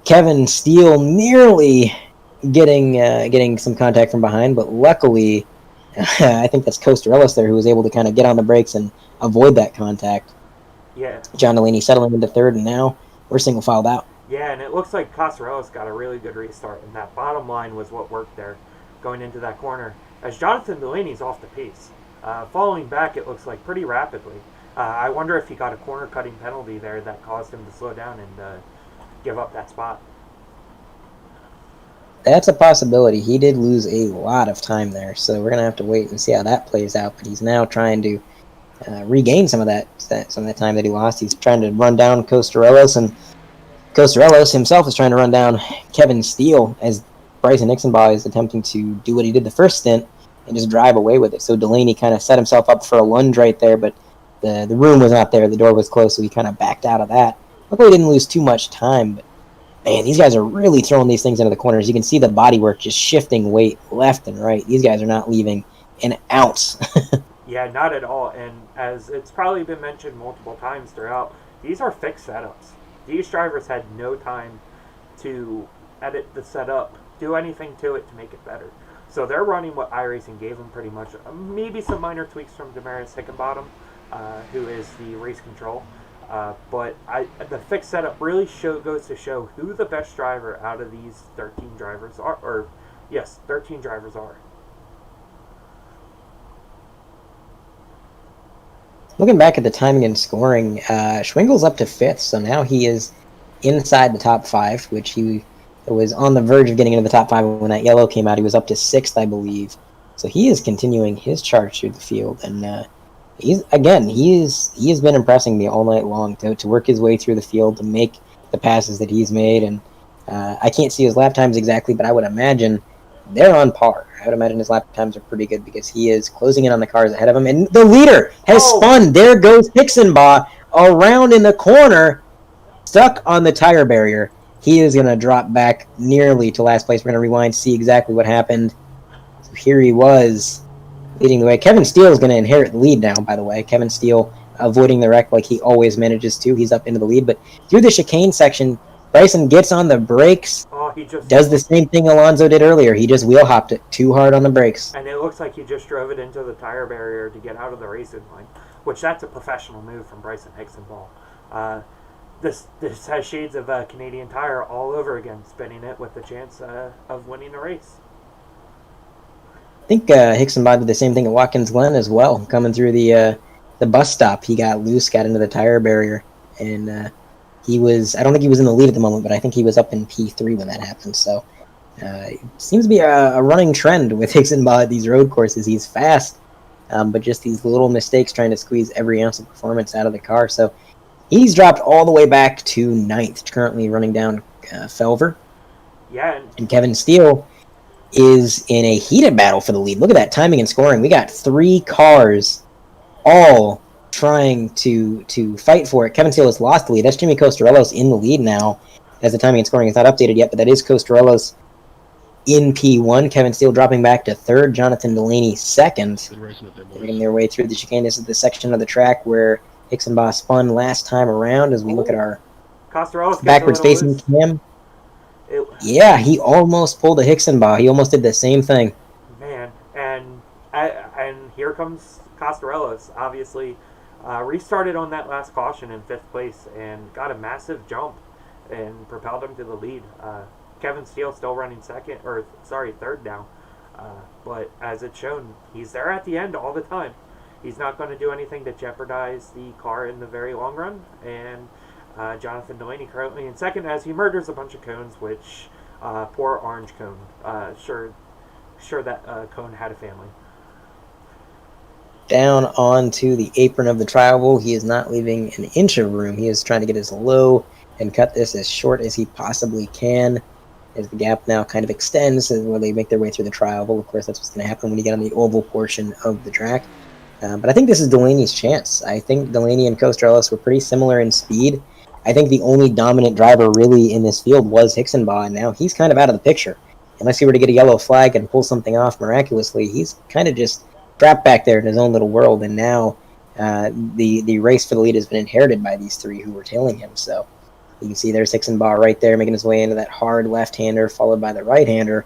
Kevin Steele nearly getting some contact from behind, but luckily, I think that's Costarellis there who was able to kind of get on the brakes and avoid that contact. Yeah. John Delaney settling into third, and now we're single filed out. Yeah, and it looks like Costarellis got a really good restart, and that bottom line was what worked there going into that corner. As Jonathan Delaney's off the pace. Falling back, it looks like, pretty rapidly. I wonder if he got a corner cutting penalty there that caused him to slow down and give up that spot. That's a possibility. He did lose a lot of time there, so we're gonna have to wait and see how that plays out. But he's now trying to regain some of that time that he lost. He's trying to run down Costarellis, and Costarellis himself is trying to run down Kevin Steele as Bryson Hicksonball is attempting to do what he did the first stint and just drive away with it. So Delaney kind of set himself up for a lunge right there, but the room was not there. The door was closed, so he kind of backed out of that. Luckily, he didn't lose too much time, but man, these guys are really throwing these things into the corners. You can see the bodywork just shifting weight left and right. These guys are not leaving an ounce. Yeah, not at all. And as it's probably been mentioned multiple times throughout, these are fixed setups. These drivers had no time to edit the setup, do anything to it to make it better. So they're running what iRacing gave them pretty much. Maybe some minor tweaks from Damaris Hickenbottom, who is the race control. But the fixed setup really goes to show who the best driver out of these 13 drivers are. Or, yes, 13 drivers are. Looking back at the timing and scoring, Schwingle's up to 5th, so now he is inside the top 5, which he was on the verge of getting into the top 5 when that yellow came out. He was up to 6th, I believe. So he is continuing his charge through the field, and he has been impressing me all night long to work his way through the field, to make the passes that he's made, and I can't see his lap times exactly, but I would imagine they're on par. I would imagine his lap times are pretty good because he is closing in on the cars ahead of him, and the leader has spun. There goes Hicksonball around in the corner, stuck on the tire barrier. He is going to drop back nearly to last place. We're going to rewind, see exactly what happened. So here he was, leading the way. Kevin Steele is going to inherit the lead now, by the way. Kevin Steele avoiding the wreck like he always manages to. He's up into the lead. But through the chicane section, Bryson gets on the brakes. He just does the same thing Alonso did earlier. He just wheel hopped it too hard on the brakes. And it looks like he just drove it into the tire barrier to get out of the racing line, which that's a professional move from Bryson Hicksonball. This has shades of Canadian Tire all over again, spinning it with the chance of winning the race. I think Hicksonball did the same thing at Watkins Glen as well. Coming through the bus stop, he got loose, got into the tire barrier, and he was, I don't think he was in the lead at the moment, but I think he was up in P3 when that happened. So it seems to be a running trend with Hicksonball at these road courses. He's fast, but just these little mistakes trying to squeeze every ounce of performance out of the car. So he's dropped all the way back to 9th, currently running down Felver. Yeah. And Kevin Steele is in a heated battle for the lead. Look at that timing and scoring. We got 3 cars all trying to fight for it. Kevin Steele has lost the lead. That's Jimmy Costarellos in the lead now, as the timing and scoring is not updated yet, but that is Costarellos in P1. Kevin Steele dropping back to 3rd. Jonathan Delaney 2nd. Making their way through the chicane. This is the section of the track where Hicksonball spun last time around as we look at our backwards facing cam. Yeah, he almost pulled a Hicksonball. He almost did the same thing. Man, and here comes Costarellos, obviously. Restarted on that last caution in 5th place and got a massive jump and propelled him to the lead. Kevin Steele still running 3rd now. But as it's shown, he's there at the end all the time. He's not going to do anything to jeopardize the car in the very long run. And Jonathan Delaney currently in second as he murders a bunch of cones, which poor orange cone. Sure that cone had a family. Down onto the apron of the tribal. He is not leaving an inch of room. He is trying to get as low and cut this as short as he possibly can, as the gap now kind of extends when they make their way through the tribal. Of course, that's what's going to happen when you get on the oval portion of the track. But I think this is Delaney's chance. I think Delaney and Costrellis were pretty similar in speed. I think the only dominant driver really in this field was Hixenbaugh, and now he's kind of out of the picture. Unless he were to get a yellow flag and pull something off miraculously, he's kind of just trapped back there in his own little world, and now the race for the lead has been inherited by these three who were tailing him. So you can see there's Hixenbaugh right there making his way into that hard left-hander, followed by the right-hander,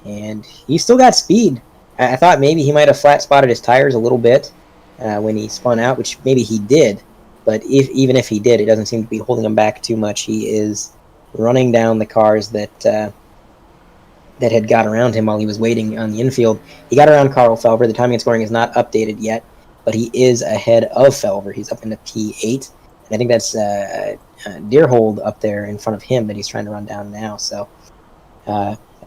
and he's still got speed. I thought maybe he might have flat-spotted his tires a little bit when he spun out, which maybe he did, but even if he did, it doesn't seem to be holding him back too much. He is running down the cars that had got around him while he was waiting on the infield. He got around Carl Felver. The timing and scoring is not updated yet, but he is ahead of Felver. He's up into P8. And I think that's Deerhold up there in front of him that he's trying to run down now. So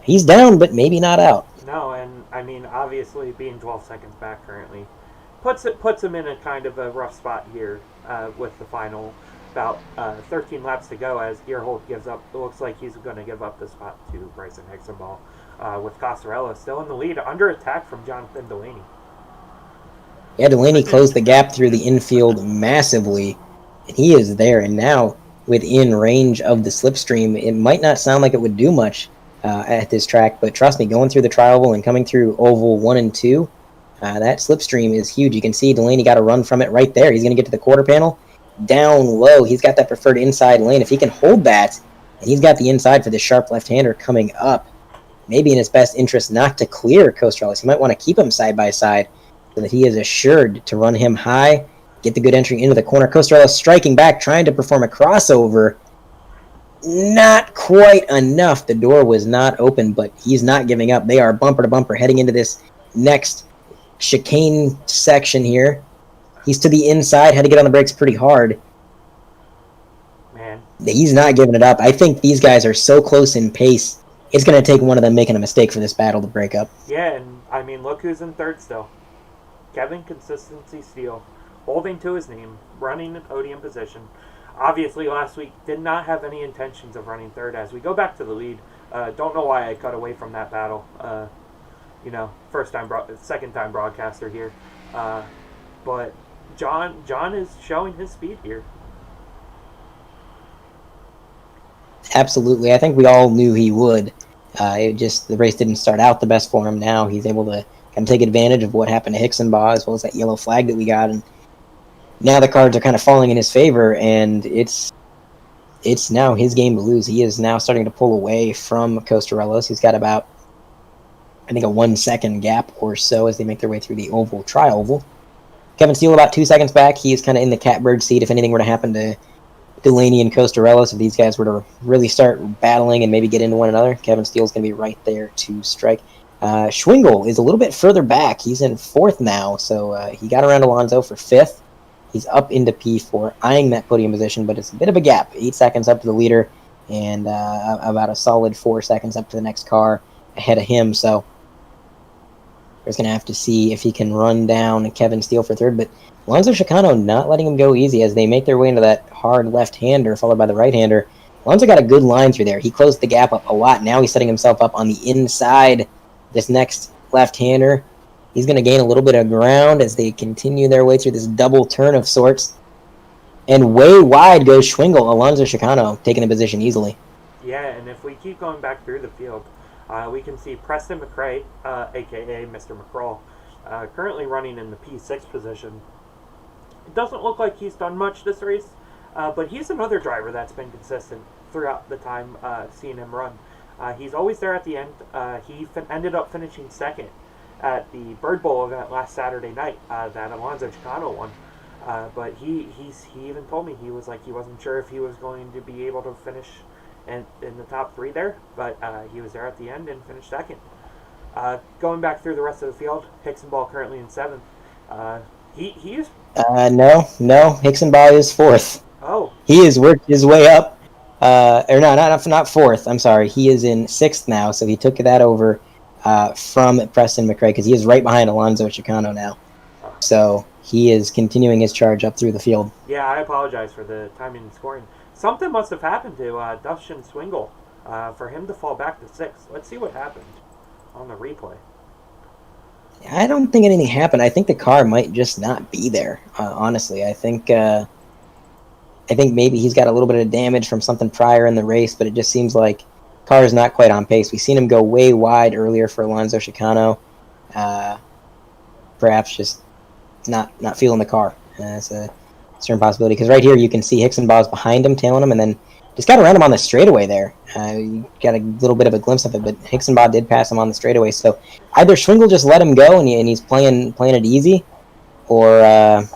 he's down, but maybe not out. No, and I mean, obviously being 12 seconds back currently puts him in a kind of a rough spot here with the final about 13 laps to go as Deerhold gives up. It looks like he's going to give up the spot to Bryson Hixenbaugh with Costarella still in the lead under attack from Jonathan Delaney. Yeah, Delaney closed the gap through the infield massively, and he is there. And now within range of the slipstream, it might not sound like it would do much at this track, but trust me, going through the tri-oval and coming through oval 1 and 2, that slipstream is huge. You can see Delaney got a run from it right there. He's going to get to the quarter panel. Down low, he's got that preferred inside lane. If he can hold that, and he's got the inside for the sharp left-hander coming up, maybe in his best interest not to clear Costrellis. He might want to keep him side by side so that he is assured to run him high, get the good entry into the corner. Costrellis striking back, trying to perform a crossover. Not quite enough. The door was not open, but he's not giving up. They are bumper to bumper heading into this next chicane section here. He's to the inside, had to get on the brakes pretty hard. Man. He's not giving it up. I think these guys are so close in pace, it's going to take one of them making a mistake for this battle to break up. Yeah, and I mean, look who's in third still. Kevin Consistency Steele, holding to his name, running in podium position. Obviously, last week did not have any intentions of running third. As we go back to the lead, don't know why I cut away from that battle. Second time broadcaster here, but John is showing his speed here. Absolutely, I think we all knew he would. The race didn't start out the best for him. Now he's able to kind of take advantage of what happened to Hixenbaugh as well as that yellow flag that we got, and now the cards are kind of falling in his favor, and it's now his game to lose. He is now starting to pull away from Costarellos. He's got about, I think, a 1 second gap or so as they make their way through the oval, tri-oval. Kevin Steele about 2 seconds back. He is kind of in the catbird seat if anything were to happen to Delaney and Costarellos. If these guys were to really start battling and maybe get into one another, Kevin Steele's going to be right there to strike. Schwingle is a little bit further back. He's in fourth now, so he got around Alonso for fifth. He's up into P4, eyeing that podium position, but it's a bit of a gap. 8 seconds up to the leader, and about a solid 4 seconds up to the next car ahead of him. So we're going to have to see if he can run down Kevin Steele for third. But Alonso Chicano not letting him go easy as they make their way into that hard left-hander, followed by the right-hander. Alonso got a good line through there. He closed the gap up a lot. Now he's setting himself up on the inside. This next left-hander, he's going to gain a little bit of ground as they continue their way through this double turn of sorts. And way wide goes Schwingle. Alonso Chicano taking the position easily. Yeah, and if we keep going back through the field, we can see Preston McRae, a.k.a. Mr. McCraw, currently running in the P6 position. It doesn't look like he's done much this race, but he's another driver that's been consistent throughout the time seeing him run. He's always there at the end. He ended up finishing second at the Bird Bowl event last Saturday night that Alonso Chicano won. But he even told me he wasn't sure if he was going to be able to finish in the top three there, but he was there at the end and finished second. Going back through the rest of the field, Hixenbaugh currently in seventh. He is. No. Hicksenbaugh is fourth. Oh, He has worked his way up. Or no, not fourth. I'm sorry. He is in sixth now, so he took that over from Preston McRae because he is right behind Alonso Chicano now. So he is continuing his charge up through the field. yeah. I apologize for the timing and scoring. Something must have happened to Dustin Schwingle for him to fall back to sixth. Let's see what happened on the replay. I don't think anything happened. I think the car might just not be there. Honestly, I think maybe he's got a little bit of damage from something prior in the race, but it just seems like car is not quite on pace. We've seen him go way wide earlier for Alonso Chicano. Perhaps just not feeling the car. It's a certain possibility because right here you can see Hicksenbaugh's behind him, tailing him, and then just got around him on the straightaway there. You got a little bit of a glimpse of it, but Hicksenbaugh did pass him on the straightaway. So either Schwingle just let him go and he's playing it easy, or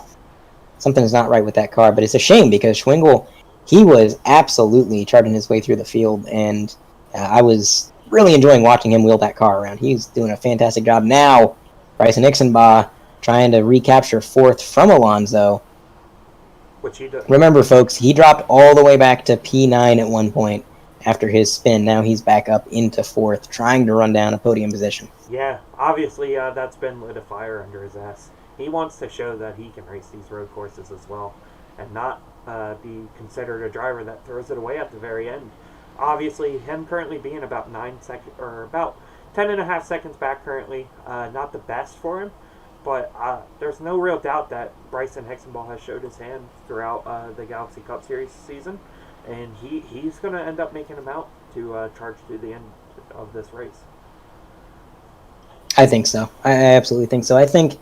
something's not right with that car. But it's a shame because Schwingle, he was absolutely charging his way through the field, and I was really enjoying watching him wheel that car around. He's doing a fantastic job. Now, Bryson Hicksenbaugh trying to recapture fourth from Alonso. Which he did. Remember, folks, he dropped all the way back to P9 at one point after his spin. Now he's back up into fourth, trying to run down a podium position. Yeah, obviously that's been lit a fire under his ass. He wants to show that he can race these road courses as well, and not be considered a driver that throws it away at the very end. Obviously, him currently being about 9 seconds or about 10.5 seconds back currently, not the best for him. But there's no real doubt that Bryson Hicksenbaugh has showed his hand throughout the Galaxy Cup Series season, and he's going to end up making him out to charge to the end of this race. I think so. I absolutely think so. I think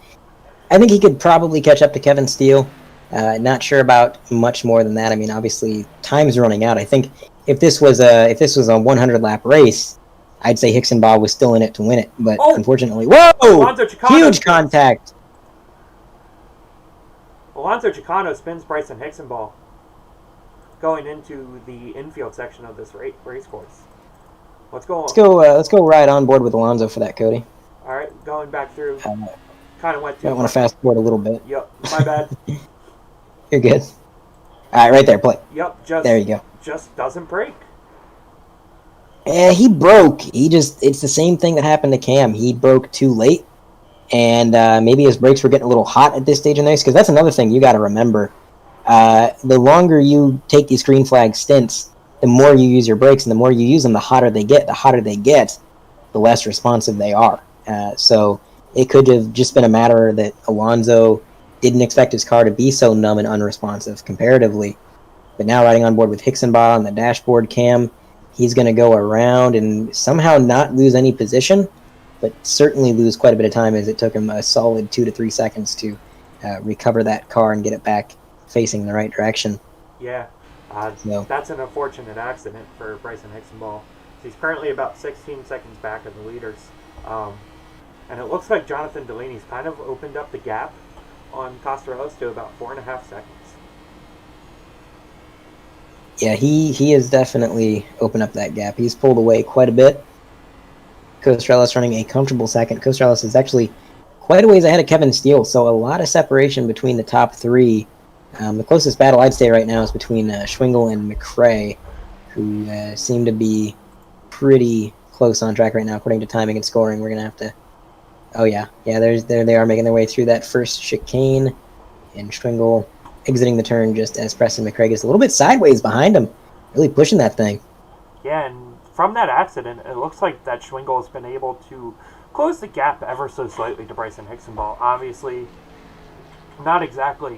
he could probably catch up to Kevin Steele. Not sure about much more than that. I mean, obviously, time's running out. I think if this was a 100 lap race, I'd say Hicksenbaugh was still in it to win it, but unfortunately, whoa! Huge contact. Alonso Chicano spins Bryson Hicksenbaugh going into the infield section of this race course. Let's go ride on board with Alonso for that, Cody. All right, going back through. Kind of went too. I want to fast forward a little bit. Yep, my bad. You're good. All right, right there, play. Yep, there you go. Just doesn't break. He broke. It's the same thing that happened to Cam. He broke too late, and maybe his brakes were getting a little hot at this stage in the race, because that's another thing you got to remember. The longer you take these green flag stints, the more you use your brakes, and the more you use them, the hotter they get. The hotter they get, the less responsive they are. So it could have just been a matter that Alonso didn't expect his car to be so numb and unresponsive comparatively. But now riding on board with Hicksenbaugh on the dashboard cam, he's going to go around and somehow not lose any position, but certainly lose quite a bit of time, as it took him a solid 2 to 3 seconds to recover that car and get it back facing the right direction. Yeah, that's an unfortunate accident for Bryson Hicksenbaugh. He's currently about 16 seconds back of the leaders. And it looks like Jonathan Delaney's kind of opened up the gap on Costarellis to about 4.5 seconds. Yeah, he has definitely opened up that gap. He's pulled away quite a bit. Costarellis running a comfortable second. Costarellis is actually quite a ways ahead of Kevin Steele, so a lot of separation between the top three. The closest battle I'd say right now is between Schwingle and McRae, who seem to be pretty close on track right now according to timing and scoring. We're gonna have to. Oh yeah, there they are making their way through that first chicane, and Schwingle exiting the turn just as Preston McRae gets a little bit sideways behind him, really pushing that thing. Yeah, and from that accident, it looks like that Schwingle has been able to close the gap ever so slightly to Bryson Hicksenbaugh. Obviously, not exactly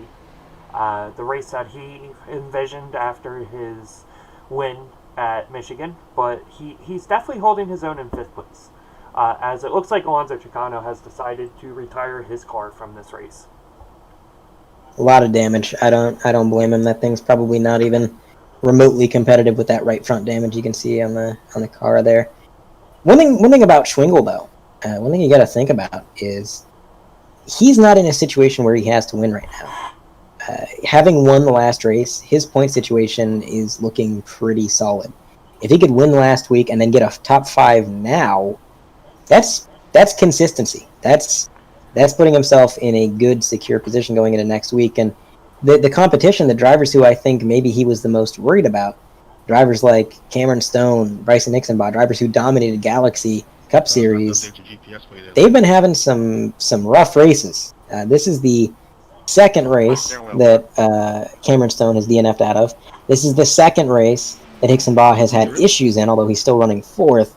the race that he envisioned after his win at Michigan, but he's definitely holding his own in fifth place, as it looks like Alonso Chicano has decided to retire his car from this race. A lot of damage. I don't blame him. That thing's probably not even remotely competitive with that right front damage you can see on the car there. One thing about Schwingle though, one thing you got to think about is he's not in a situation where he has to win right now. Having won the last race, his point situation is looking pretty solid. If he could win last week and then get a top 5 now, that's consistency. That's that's putting himself in a good, secure position going into next week. And the competition, the drivers who I think maybe he was the most worried about, drivers like Cameron Stone, Bryson Nixonbaugh, drivers who dominated Galaxy Cup Series, they've been having some rough races. This is the second race that Cameron Stone has DNF'd out of. This is the second race that Nixonbaugh has had issues in, although he's still running fourth.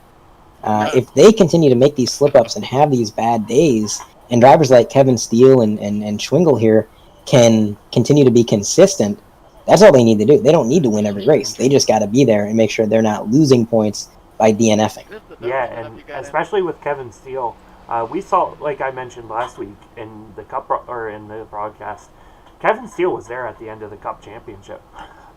If they continue to make these slip-ups and have these bad days, and drivers like Kevin Steele and Schwingle here can continue to be consistent, that's all they need to do. They don't need to win every race. They just got to be there and make sure they're not losing points by DNFing. Yeah, and especially with Kevin Steele, we saw, like I mentioned last week in the Cup or in the broadcast, Kevin Steele was there at the end of the Cup Championship.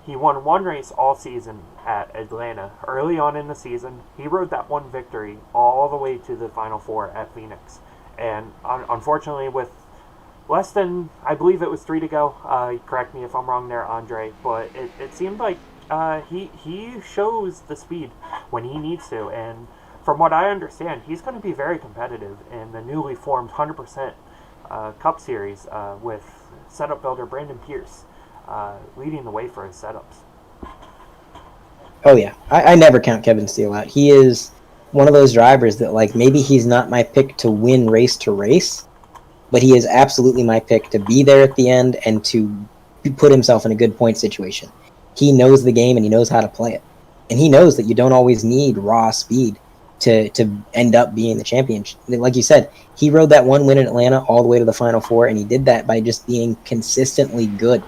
He won one race all season at Atlanta. Early on in the season, he rode that one victory all the way to the Final Four at Phoenix. And unfortunately, with less than, I believe it was 3 to go, correct me if I'm wrong there, Andre, but it seemed like he shows the speed when he needs to. And from what I understand, he's going to be very competitive in the newly formed 100% Cup Series with setup builder Brandon Pierce leading the way for his setups. Oh yeah, I never count Kevin Steele out. He is one of those drivers that, like, maybe he's not my pick to win race to race, but he is absolutely my pick to be there at the end and to put himself in a good point situation. He knows the game and he knows how to play it. And he knows that you don't always need raw speed to end up being the champion. Like you said, he rode that one win in Atlanta all the way to the Final Four, and he did that by just being consistently good.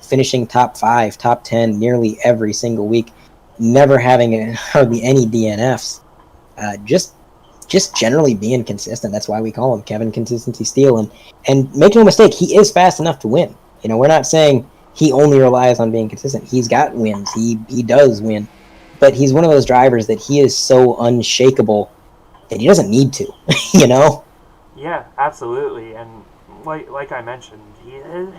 Finishing top 5, top 10 nearly every single week, never having hardly any DNFs. Just generally being consistent. That's why we call him Kevin Consistency Steele. And make no mistake, he is fast enough to win. You know, we're not saying he only relies on being consistent. He's got wins. He does win. But he's one of those drivers that he is so unshakable that he doesn't need to, you know? Yeah, absolutely. And like I mentioned,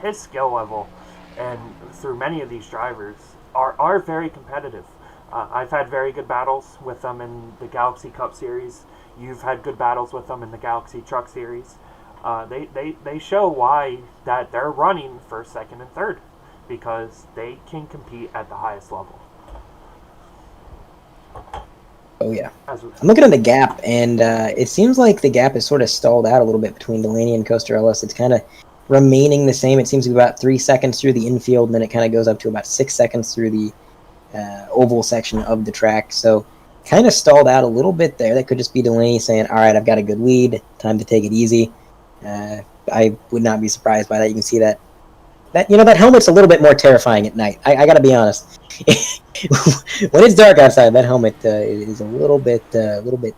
his skill level and through many of these drivers are very competitive. I've had very good battles with them in the Galaxy Cup Series. You've had good battles with them in the Galaxy Truck Series. They show why that they're running first, second, and third, because they can compete at the highest level. Oh yeah, I'm looking at the gap, and it seems like the gap is sort of stalled out a little bit between Delaney and Coaster Ellis. It's kind of remaining the same. It seems to be about 3 seconds through the infield, and then it kind of goes up to about 6 seconds through the oval section of the track. So kind of stalled out a little bit there. That could just be Delaney saying, all right, I've got a good lead, time to take it easy. I would not be surprised by that. You can see that helmet's a little bit more terrifying at night. I gotta be honest. When it's dark outside, that helmet is a little bit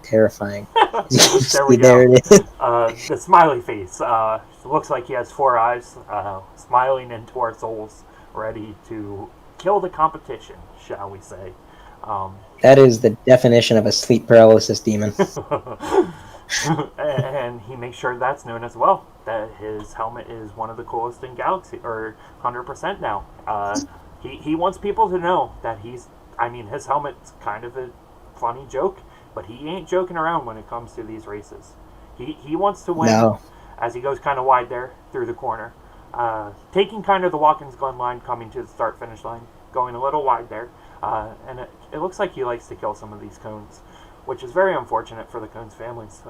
terrifying. There it is. The smiley face. Looks like he has 4 eyes, smiling into our souls, ready to kill the competition, shall we say. That is the definition of a sleep paralysis demon. And he makes sure that's known as well, that his helmet is one of the coolest in Galaxy, or 100% now. He wants people to know that his helmet's kind of a funny joke, but he ain't joking around when it comes to these races. He wants to win. No. As he goes kind of wide there through the corner. Taking kind of the Watkins Glen line, coming to the start-finish line, going a little wide there. And it looks like he likes to kill some of these cones, which is very unfortunate for the Cones families.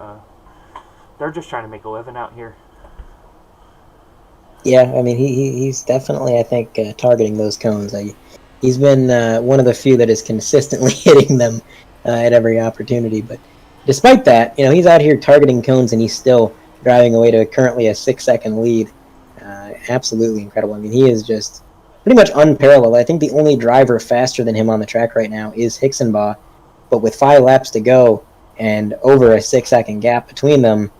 They're just trying to make a living out here. Yeah, I mean, he's definitely, I think, targeting those cones. He's been one of the few that is consistently hitting them at every opportunity. But despite that, he's out here targeting cones, and he's still driving away to currently a 6-second lead. Absolutely incredible. I mean, he is just pretty much unparalleled. I think the only driver faster than him on the track right now is Nixonbaugh. But with 5 laps to go and over a 6-second gap between them,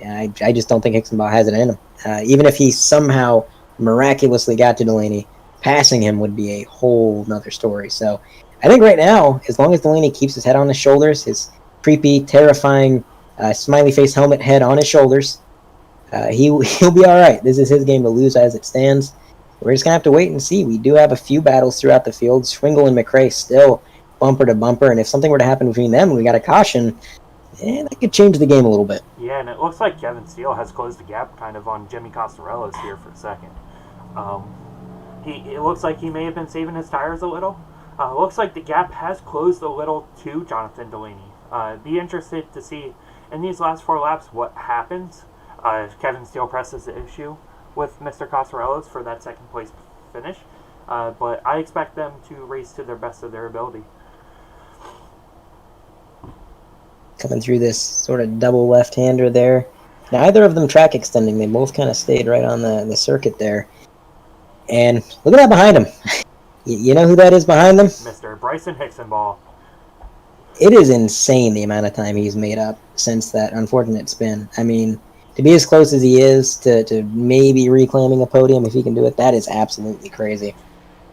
I just don't think Nixonbaugh has it in him. Even if he somehow miraculously got to Delaney, passing him would be a whole nother story. So I think right now, as long as Delaney keeps his head on his shoulders, his creepy, terrifying, smiley face helmet head on his shoulders, he'll be all right. This is his game to lose as it stands. We're just going to have to wait and see. We do have a few battles throughout the field. Schwingle and McRae still bumper to bumper, and if something were to happen between them and we got a caution, that could change the game a little bit. Yeah, and it looks like Kevin Steele has closed the gap kind of on Jimmy Costarellos here for a second. It looks like he may have been saving his tires a little. Looks like the gap has closed a little to Jonathan Delaney. Be interested to see in these last 4 laps what happens if Kevin Steele presses the issue with Mr. Costarellos for that second place finish. But I expect them to race to their best of their ability. Coming through this sort of double left-hander there. Neither of them track extending. They both kind of stayed right on the circuit there. And look at that behind him. You know who that is behind them? Mr. Bryson Hicksonball. It is insane the amount of time he's made up since that unfortunate spin. I mean, to be as close as he is to maybe reclaiming a podium, if he can do it, that is absolutely crazy.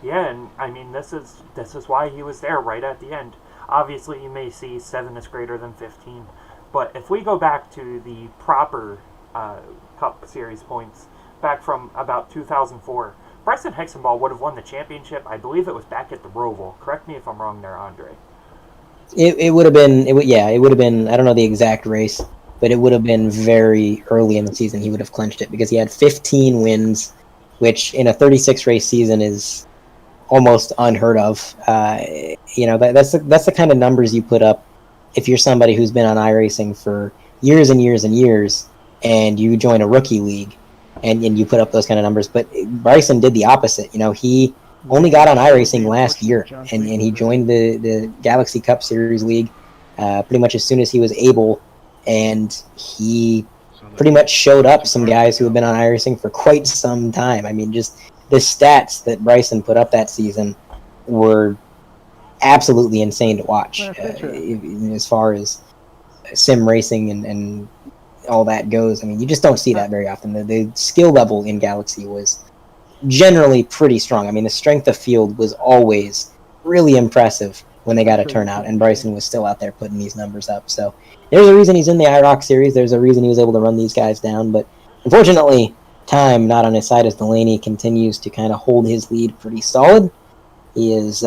Yeah, and I mean, this is why he was there right at the end. Obviously, you may see 7 is greater than 15, but if we go back to the proper Cup Series points, back from about 2004, Bryson Hicksonball would have won the championship. I believe it was back at the Roval. Correct me if I'm wrong there, Andre. It would have been, it would have been, I don't know the exact race, but it would have been very early in the season he would have clinched it, because he had 15 wins, which in a 36 race season is almost unheard of. That's the kind of numbers you put up if you're somebody who's been on iRacing for years and years and years, and you join a rookie league, and you put up those kind of numbers. But Bryson did the opposite. He only got on iRacing last year, and he joined the Galaxy Cup Series League pretty much as soon as he was able, and he pretty much showed up some guys who have been on iRacing for quite some time. I mean, just the stats that Bryson put up that season were absolutely insane to watch. As far as sim racing and all that goes, I mean, you just don't see that very often. The skill level in Galaxy was generally pretty strong. I mean, the strength of field was always really impressive when they got a turnout, and Bryson was still out there putting these numbers up. So there's a reason he's in the IROC series. There's a reason he was able to run these guys down. But unfortunately, time not on his side as Delaney continues to kind of hold his lead pretty solid. He's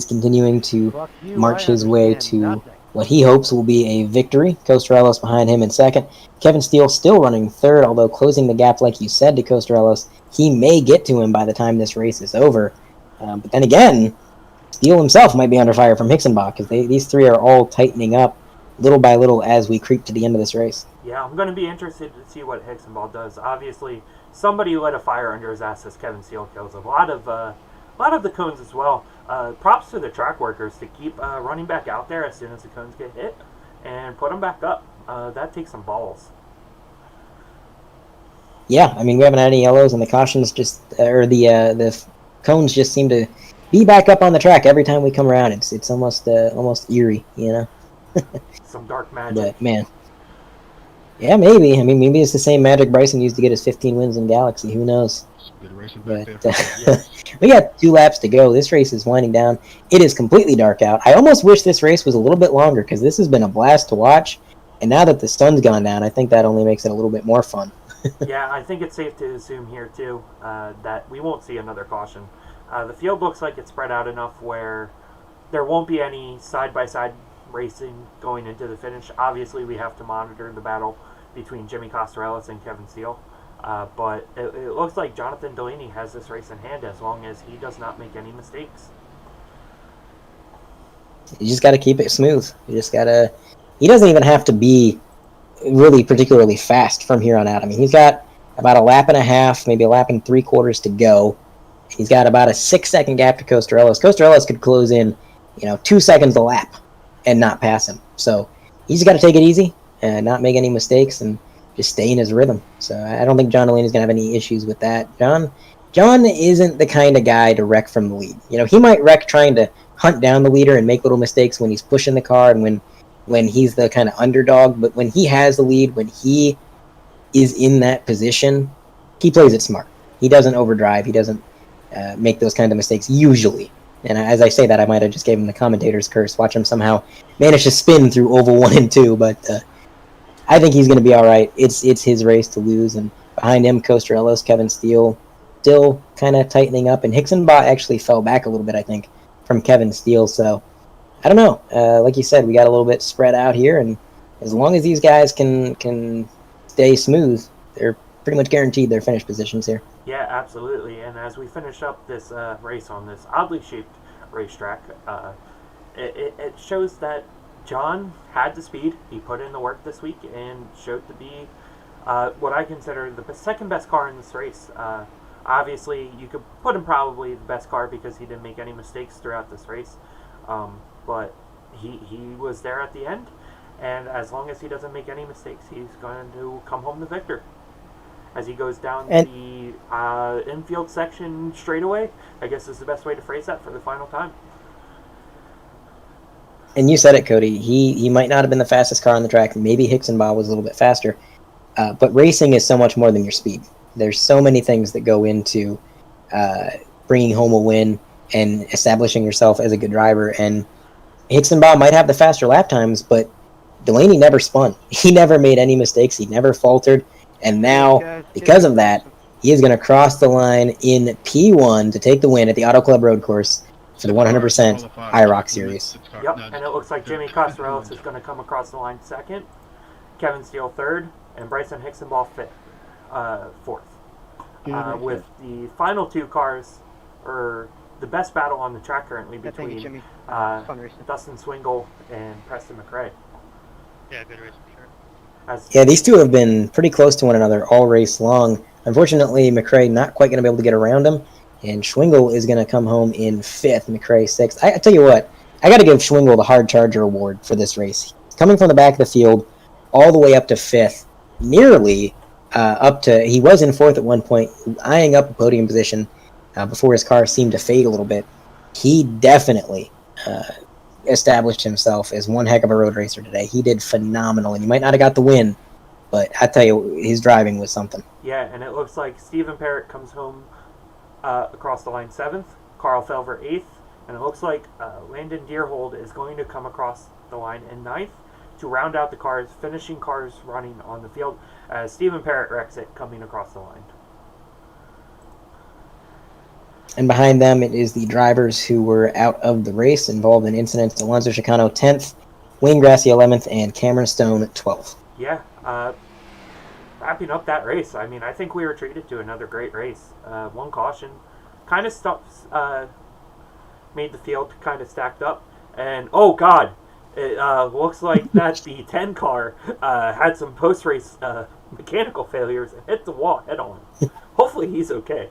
continuing to march his way to what he hopes will be a victory. Costarellos behind him in second. Kevin Steele still running third, although closing the gap, like you said, to Costarellos. He may get to him by the time this race is over. But then again, Steele himself might be under fire from Hicksonbach, because these three are all tightening up little by little as we creep to the end of this race. Yeah, I'm going to be interested to see what Hicksonball does. Obviously, somebody lit a fire under his ass as Kevin Steele kills a lot of the cones as well. Props to the track workers to keep running back out there as soon as the cones get hit and put them back up. That takes some balls. Yeah, I mean, we haven't had any yellows, and the cautions the cones just seem to be back up on the track every time we come around. It's almost eerie, Some dark magic. But man, yeah, maybe. I mean, maybe it's the same magic Bryson used to get his 15 wins in Galaxy. Who knows? But we got 2 laps to go. This race is winding down. It is completely dark out. I almost wish this race was a little bit longer, because this has been a blast to watch. And now that the sun's gone down, I think that only makes it a little bit more fun. Yeah, I think it's safe to assume here, too, that we won't see another caution. The field looks like it's spread out enough where there won't be any side-by-side racing going into the finish. Obviously, we have to monitor the battle between Jimmy Costarellos and Kevin Steele. But it looks like Jonathan Delaney has this race in hand as long as he does not make any mistakes. You just got to keep it smooth. He doesn't even have to be really particularly fast from here on out. I mean, he's got about a lap and a half, maybe a lap and 3/4 to go. He's got about a 6-second gap to Costarellos. Costarellos could close in, 2 seconds a lap and not pass him. So he's just got to take it easy and not make any mistakes and just stay in his rhythm. So I don't think John Delaney's going to have any issues with that. John isn't the kind of guy to wreck from the lead. He might wreck trying to hunt down the leader and make little mistakes when he's pushing the car and when he's the kind of underdog. But when he has the lead, when he is in that position, he plays it smart. He doesn't overdrive. He doesn't make those kind of mistakes usually. And as I say that, I might have just gave him the commentator's curse. Watch him somehow manage to spin through Oval 1 and 2, but I think he's going to be all right. It's his race to lose, and behind him, Costarellos, Kevin Steele, still kind of tightening up, and Hicksonbach actually fell back a little bit, I think, from Kevin Steele. So I don't know. Like you said, we got a little bit spread out here, and as long as these guys can stay smooth, they're pretty much guaranteed their finish positions here. Yeah, absolutely. And as we finish up this race on this oddly shaped racetrack, it shows that John had the speed. He put in the work this week and showed to be what I consider the second best car in this race. Obviously, you could put him probably the best car because he didn't make any mistakes throughout this race. But he was there at the end, and as long as he doesn't make any mistakes, he's going to come home the victor. As he goes down the infield section straightaway, I guess is the best way to phrase that for the final time. And you said it, Cody. He might not have been the fastest car on the track. Maybe Hicksenbaugh was a little bit faster. But racing is so much more than your speed. There's so many things that go into bringing home a win and establishing yourself as a good driver. And Hicksenbaugh might have the faster lap times, but Delaney never spun. He never made any mistakes. He never faltered. And now, because of that, he is going to cross the line in P1 to take the win at the Auto Club Road Course for the 100% IROC series. Yep, and it looks like Jimmy Costarelis is going to come across the line second, Kevin Steele third, and Bryson Hicksenbaugh fourth. With the final two cars, or the best battle on the track currently between Dustin Schwingle and Preston McRae. Yeah, good race for sure. Yeah, these two have been pretty close to one another all race long. Unfortunately, McRae not quite going to be able to get around him, and Schwingle is going to come home in fifth, McRae sixth. I tell you what, I got to give Schwingle the Hard Charger Award for this race. Coming from the back of the field all the way up to fifth, nearly up to, he was in fourth at one point, eyeing up a podium position before his car seemed to fade a little bit. He definitely established himself as one heck of a road racer today. He did phenomenal, and you might not have got the win, but I tell you, his driving was something. Yeah, and it looks like Stephen Parrott comes home across the line seventh, Carl Felver eighth, and it looks like Landon Deerhold is going to come across the line in ninth to round out the cars, finishing cars running on the field as Stephen Parrott wrecks it coming across the line. And behind them, it is the drivers who were out of the race, involved in incidents. Alonso Chicano 10th, Wayne Grassi 11th, and Cameron Stone 12th. Yeah, wrapping up that race, I mean, I think we were treated to another great race. One caution, kind of made the field kind of stacked up. And, oh, God, it looks like that the 10 car had some post-race mechanical failures and hit the wall head-on. Hopefully he's okay.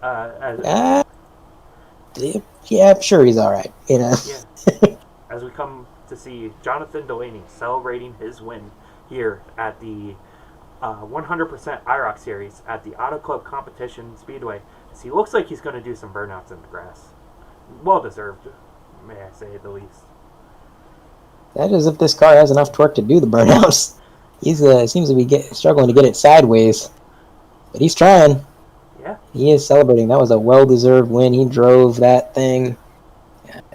Yeah, I'm sure he's all right. You know. Yeah. As we come to see Jonathan Delaney celebrating his win here at the 100% IROC series at the Auto Club Competition Speedway. So he looks like he's going to do some burnouts in the grass. Well deserved, may I say the least. That is if this car has enough torque to do the burnouts. He's seems to be struggling to get it sideways, but he's trying. Yeah. He is celebrating. That was a well-deserved win. He drove that thing.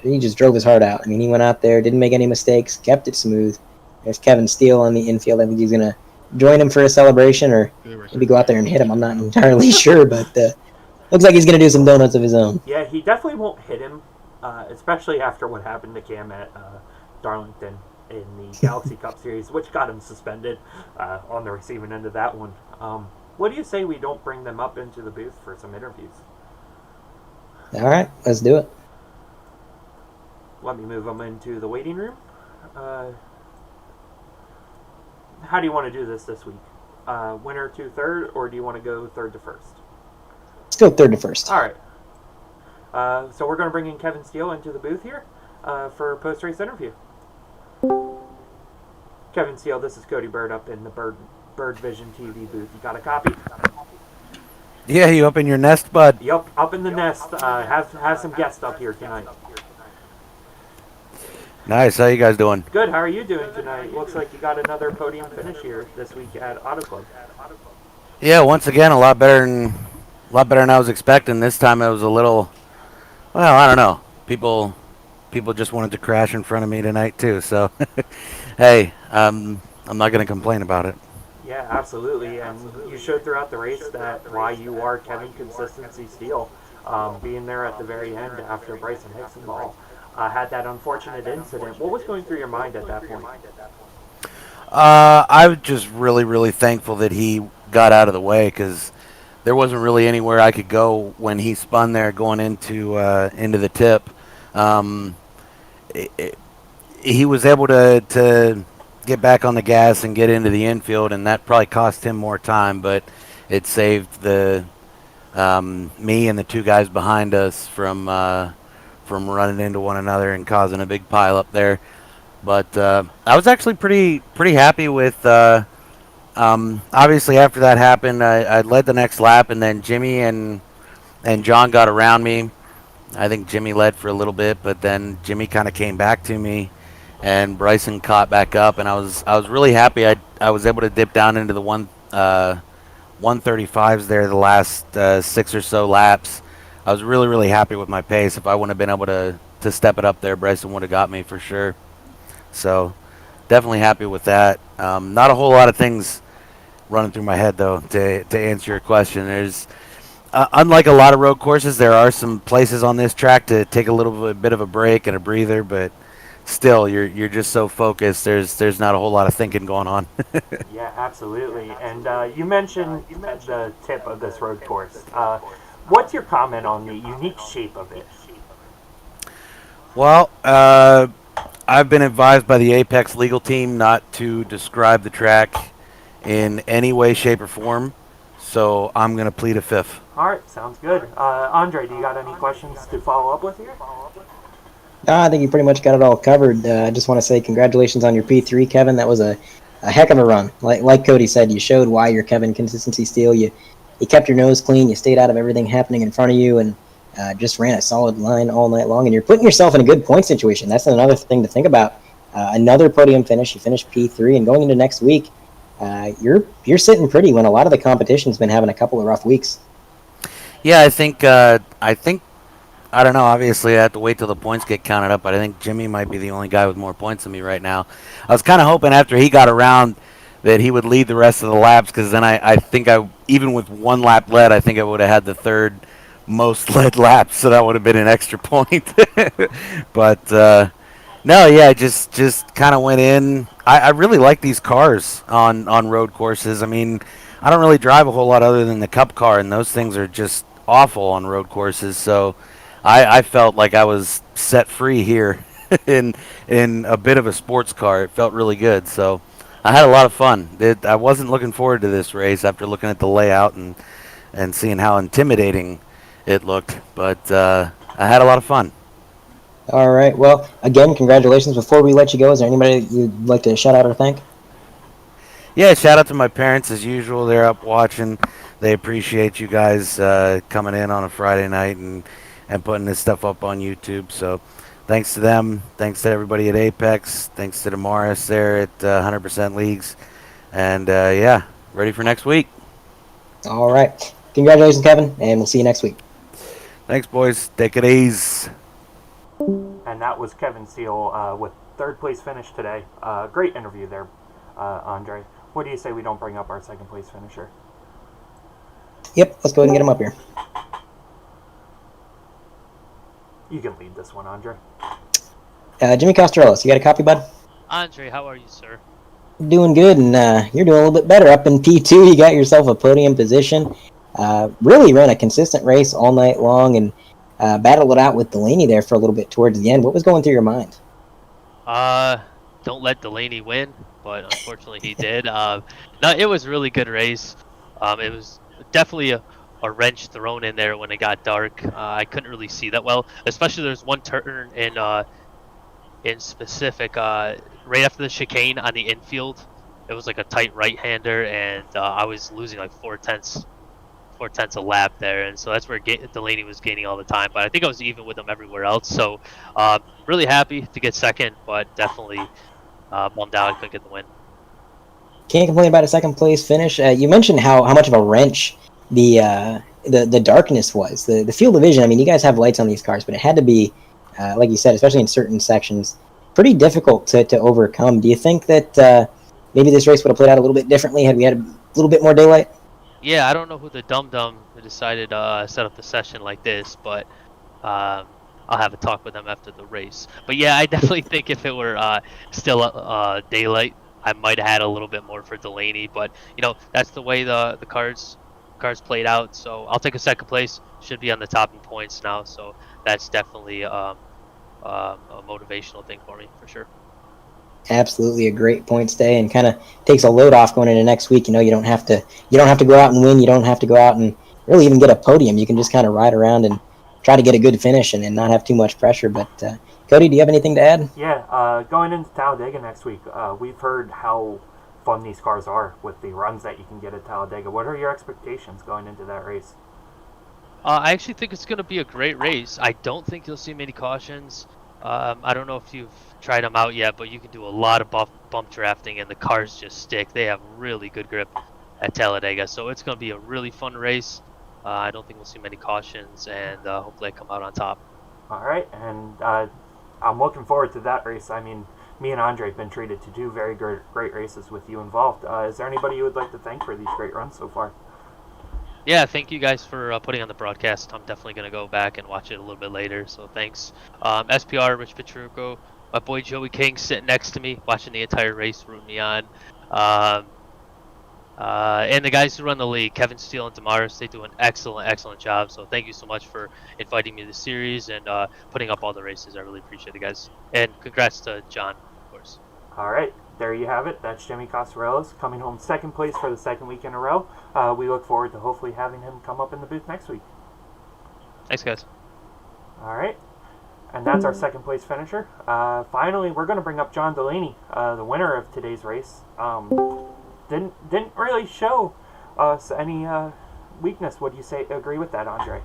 He just drove his heart out. I mean, he went out there, didn't make any mistakes, kept it smooth. There's Kevin Steele on the infield. I think he's going to join him for a celebration or maybe go out there and hit him. I'm not entirely sure, but looks like he's going to do some donuts of his own. Yeah, he definitely won't hit him, especially after what happened to Cam at Darlington in the Galaxy Cup Series, which got him suspended on the receiving end of that one. What do you say we don't bring them up into the booth for some interviews? All right, let's do it. Let me move them into the waiting room. How do you want to do this week? Winner to third, or do you want to go third to first? Let's go third to first. All right. So we're going to bring in Kevin Steele into the booth here for a post-race interview. Kevin Steele, this is Cody Bird up in the Bird Vision TV booth. You got a copy? Yeah, you up in your nest, bud? Yup, up in the nest. Have some guests up here tonight. Nice. How you guys doing? Good. How are you doing tonight? Looks like you got another podium finish here this week at Auto Club. Yeah, once again, a lot better than I was expecting. This time it was a little, well, I don't know. People just wanted to crash in front of me tonight too. So, hey, I'm not going to complain about it. Yeah, absolutely. And you showed throughout the race that why you are Kevin Consistency Steele, being there at the very end after Bryson Hicksenbaugh. had that unfortunate incident. What was going through your mind at that point? I was just really, really thankful that he got out of the way because there wasn't really anywhere I could go when he spun there going into the tip. Um, he was able to get back on the gas and get into the infield, and that probably cost him more time, but it saved the me and the two guys behind us from running into one another and causing a big pile up there. But I was actually pretty happy with. Obviously, after that happened, I led the next lap, and then Jimmy and John got around me. I think Jimmy led for a little bit, but then Jimmy kind of came back to me, and Bryson caught back up, and I was really happy. I was able to dip down into the 135s there the last 6 or so laps. I was really happy with my pace. If I wouldn't have been able to step it up there, Bryson would have got me for sure. So definitely happy with that. Not a whole lot of things running through my head though to answer your question. There's unlike a lot of road courses, there are some places on this track to take a little bit of a break and a breather, but still you're just so focused. There's not a whole lot of thinking going on. Yeah, absolutely. And you mentioned the tip of this road course. What's your comment on the unique shape of it? Well, I've been advised by the Apex legal team not to describe the track in any way, shape, or form, so I'm going to plead a fifth. All right, sounds good. Andre, do you got any questions to follow up with here? I think you pretty much got it all covered. I just want to say congratulations on your P3, Kevin. That was a heck of a run. Like Cody said, you showed why you're Kevin Consistency Steel. You kept your nose clean. You stayed out of everything happening in front of you, and just ran a solid line all night long. And you're putting yourself in a good point situation. That's another thing to think about. Another podium finish. You finished P3, and going into next week, you're sitting pretty when a lot of the competition's been having a couple of rough weeks. Yeah, I think I don't know. Obviously, I have to wait till the points get counted up, but I think Jimmy might be the only guy with more points than me right now. I was kind of hoping after he got around that he would lead the rest of the laps, because then I think even with one lap led, I think I would have had the third most led laps, so that would have been an extra point. But no, yeah, just kind of went in. I really like these cars on road courses. I mean, I don't really drive a whole lot other than the Cup car, and those things are just awful on road courses. So I felt like I was set free here in a bit of a sports car. It felt really good. So I had a lot of fun. I wasn't looking forward to this race after looking at the layout and seeing how intimidating it looked. But I had a lot of fun. All right. Well, again, congratulations. Before we let you go, is there anybody that you'd like to shout out or thank? Yeah, shout out to my parents as usual. They're up watching. They appreciate you guys coming in on a Friday night and putting this stuff up on YouTube. So thanks to them. Thanks to everybody at Apex. Thanks to Damaris there at 100% Leagues. And yeah, ready for next week. All right. Congratulations, Kevin, and we'll see you next week. Thanks, boys. Take it easy. And that was Kevin Steele with third place finish today. Great interview there, Andre. What do you say we don't bring up our second place finisher? Yep, let's go ahead and get him up here. You can lead this one, Andre. Jimmy Costrellis, you got a copy, bud? Andre, how are you, sir? Doing good, and you're doing a little bit better. Up in P2, you got yourself a podium position. Really ran a consistent race all night long, and battled it out with Delaney there for a little bit towards the end. What was going through your mind? Don't let Delaney win, but unfortunately he did. No, it was a really good race. It was definitely a wrench thrown in there when it got dark. I couldn't really see that well, especially there's one turn in specific right after the chicane on the infield. It was like a tight right-hander, and I was losing like 4/10 a lap there, and so that's where Delaney was gaining all the time. But I think I was even with him everywhere else. So really happy to get second, but definitely bummed out I couldn't get the win. Can't complain about a second place finish. You mentioned how much of a wrench the darkness was. The field of vision. I mean, you guys have lights on these cars, but it had to be, like you said, especially in certain sections, pretty difficult to overcome. Do you think that maybe this race would have played out a little bit differently had we had a little bit more daylight? Yeah, I don't know who the dum-dum who decided to set up the session like this, but I'll have a talk with them after the race. But yeah, I definitely think if it were still daylight, I might have had a little bit more for Delaney. But that's the way the cars played out. So I'll take a second place. Should be on the top in points now. So that's definitely a motivational thing for me for sure. Absolutely a great points day, and kind of takes a load off going into next week. You don't have to go out and win. You don't have to go out and really even get a podium. You can just kind of ride around and try to get a good finish and not have too much pressure. But Cody, do you have anything to add? Yeah, going into Talladega next week, we've heard how fun these cars are with the runs that you can get at Talladega. What are your expectations going into that race? I actually think it's going to be a great race. I don't think you'll see many cautions. I don't know if you've tried them out yet, but you can do a lot of bump drafting, and the cars just stick. They have really good grip at Talladega, so it's going to be a really fun race. I don't think we'll see many cautions, and hopefully I come out on top. All right, and I'm looking forward to that race. I mean, me and Andre have been treated to two very great races with you involved. Is there anybody you would like to thank for these great runs so far? Yeah, thank you guys for putting on the broadcast. I'm definitely going to go back and watch it a little bit later, so thanks. SPR, Rich Petrucco, my boy Joey King sitting next to me, watching the entire race, rooting me on. And the guys who run the league, Kevin Steele and Damaris, they do an excellent job. So thank you so much for inviting me to the series and putting up all the races. I really appreciate it, guys. And congrats to John, of course. All right, there you have it. That's Jimmy Costarellos coming home second place for the second week in a row. We look forward to hopefully having him come up in the booth next week. Thanks, guys. All right, and that's our second place finisher. Finally, we're going to bring up John Delaney, the winner of today's race. Didn't really show us any weakness. Would you say agree with that, Andre?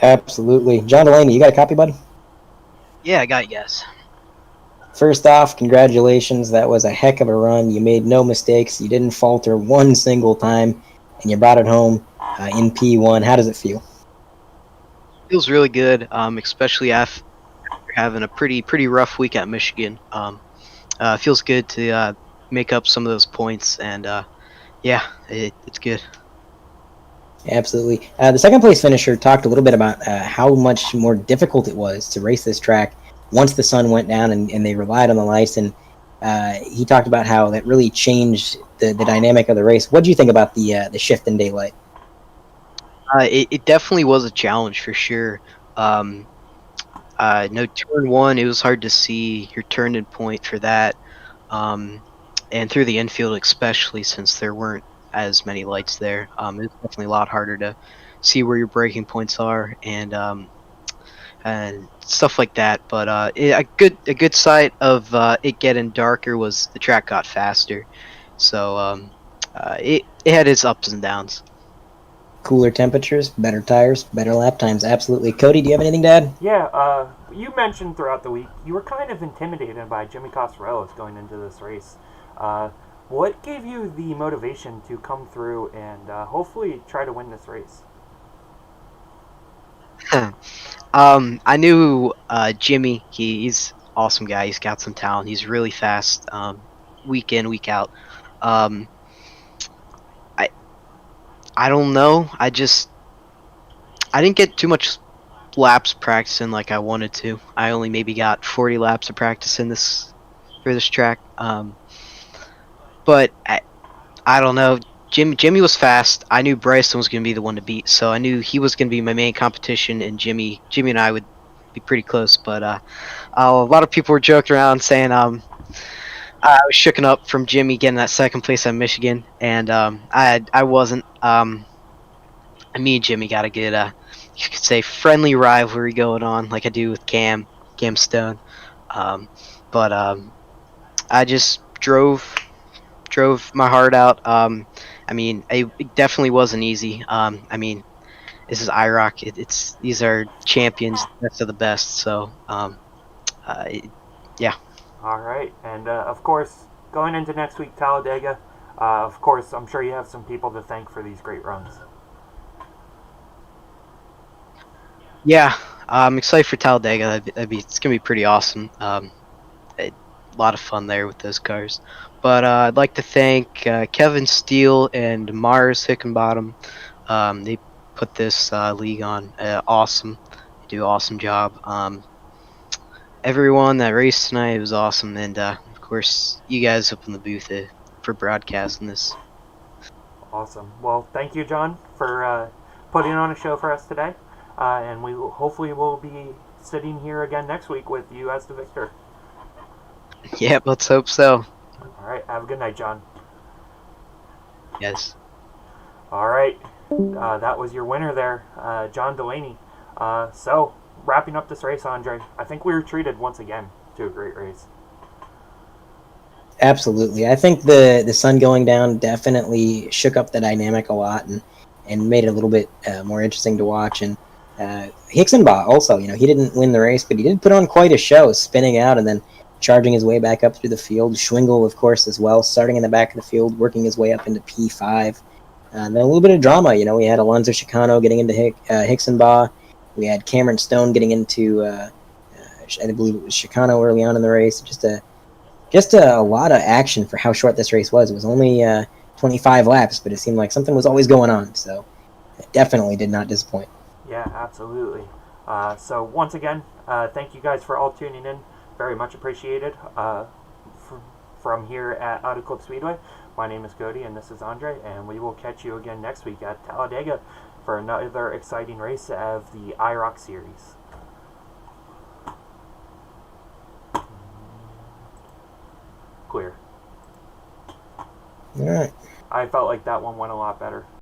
Absolutely. John Delaney, you got a copy, bud? Yeah, I got yes. First off, congratulations. That was a heck of a run. You made no mistakes. You didn't falter one single time, and you brought it home in P1. How does it feel? Feels really good, especially after having a pretty rough week at Michigan. Feels good to make up some of those points, and yeah, it's good. Absolutely. The second place finisher talked a little bit about how much more difficult it was to race this track once the sun went down and they relied on the lights, and he talked about how that really changed the dynamic of the race. What do you think about the shift in daylight? It definitely was a challenge for sure. No, turn one, it was hard to see your turn-in point for that, and through the infield especially, since there weren't as many lights there. It's definitely a lot harder to see where your braking points are and stuff like that. But a good side of it getting darker was the track got faster, so it had its ups and downs. Cooler temperatures, better tires, better lap times. Absolutely. Cody, do you have anything to add? Yeah, you mentioned throughout the week you were kind of intimidated by Jimmy Costarellos going into this race. What gave you the motivation to come through and hopefully try to win this race? I knew Jimmy. He's an awesome guy. He's got some talent. He's really fast, week in, week out. I don't know. I didn't get too much laps practicing like I wanted to. I only maybe got 40 laps of practice for this track. But I don't know. Jimmy was fast. I knew Bryson was going to be the one to beat, so I knew he was going to be my main competition, and Jimmy and I would be pretty close. But a lot of people were joking around saying I was shooken up from Jimmy getting that second place at Michigan, and I wasn't. Me and Jimmy got a good, you could say, friendly rivalry going on, like I do with Cam Stone. But I just drove my heart out. I mean, it definitely wasn't easy. I mean, this is IROC. These are champions, best of the best. So, yeah. All right, and of course, going into next week, Talladega. Of course, I'm sure you have some people to thank for these great runs. Yeah, I'm excited for Talladega. It's gonna be pretty awesome. A lot of fun there with those cars. But I'd like to thank Kevin Steele and Mars Hickenbottom. They put this league on awesome. do an awesome job. Everyone that raced tonight was awesome, and of course, you guys up in the booth for broadcasting this. Awesome. Well, thank you, John, for putting on a show for us today. And we hopefully will be sitting here again next week with you as the victor. Yep, let's hope so. All right. Have a good night, John. Yes. All right. That was your winner there, John Delaney. So, wrapping up this race, Andre, I think we were treated once again to a great race. Absolutely. I think the sun going down definitely shook up the dynamic a lot and made it a little bit more interesting to watch. And Hicksenbaugh also, he didn't win the race, but he did put on quite a show, spinning out and then charging his way back up through the field. Schwingle, of course, as well, starting in the back of the field, working his way up into P5. And then a little bit of drama. We had Alonso Chicano getting into Hicksenbaugh. We had Cameron Stone getting into, I believe it was Chicano early on in the race. Just a lot of action for how short this race was. It was only 25 laps, but it seemed like something was always going on. So it definitely did not disappoint. Yeah, absolutely. So once again, thank you guys for all tuning in. Very much appreciated. From here at Auto Club Speedway, my name is Cody, and this is Andre, and we will catch you again next week at Talladega for another exciting race of the IROC series. Clear. All right. I felt like that one went a lot better.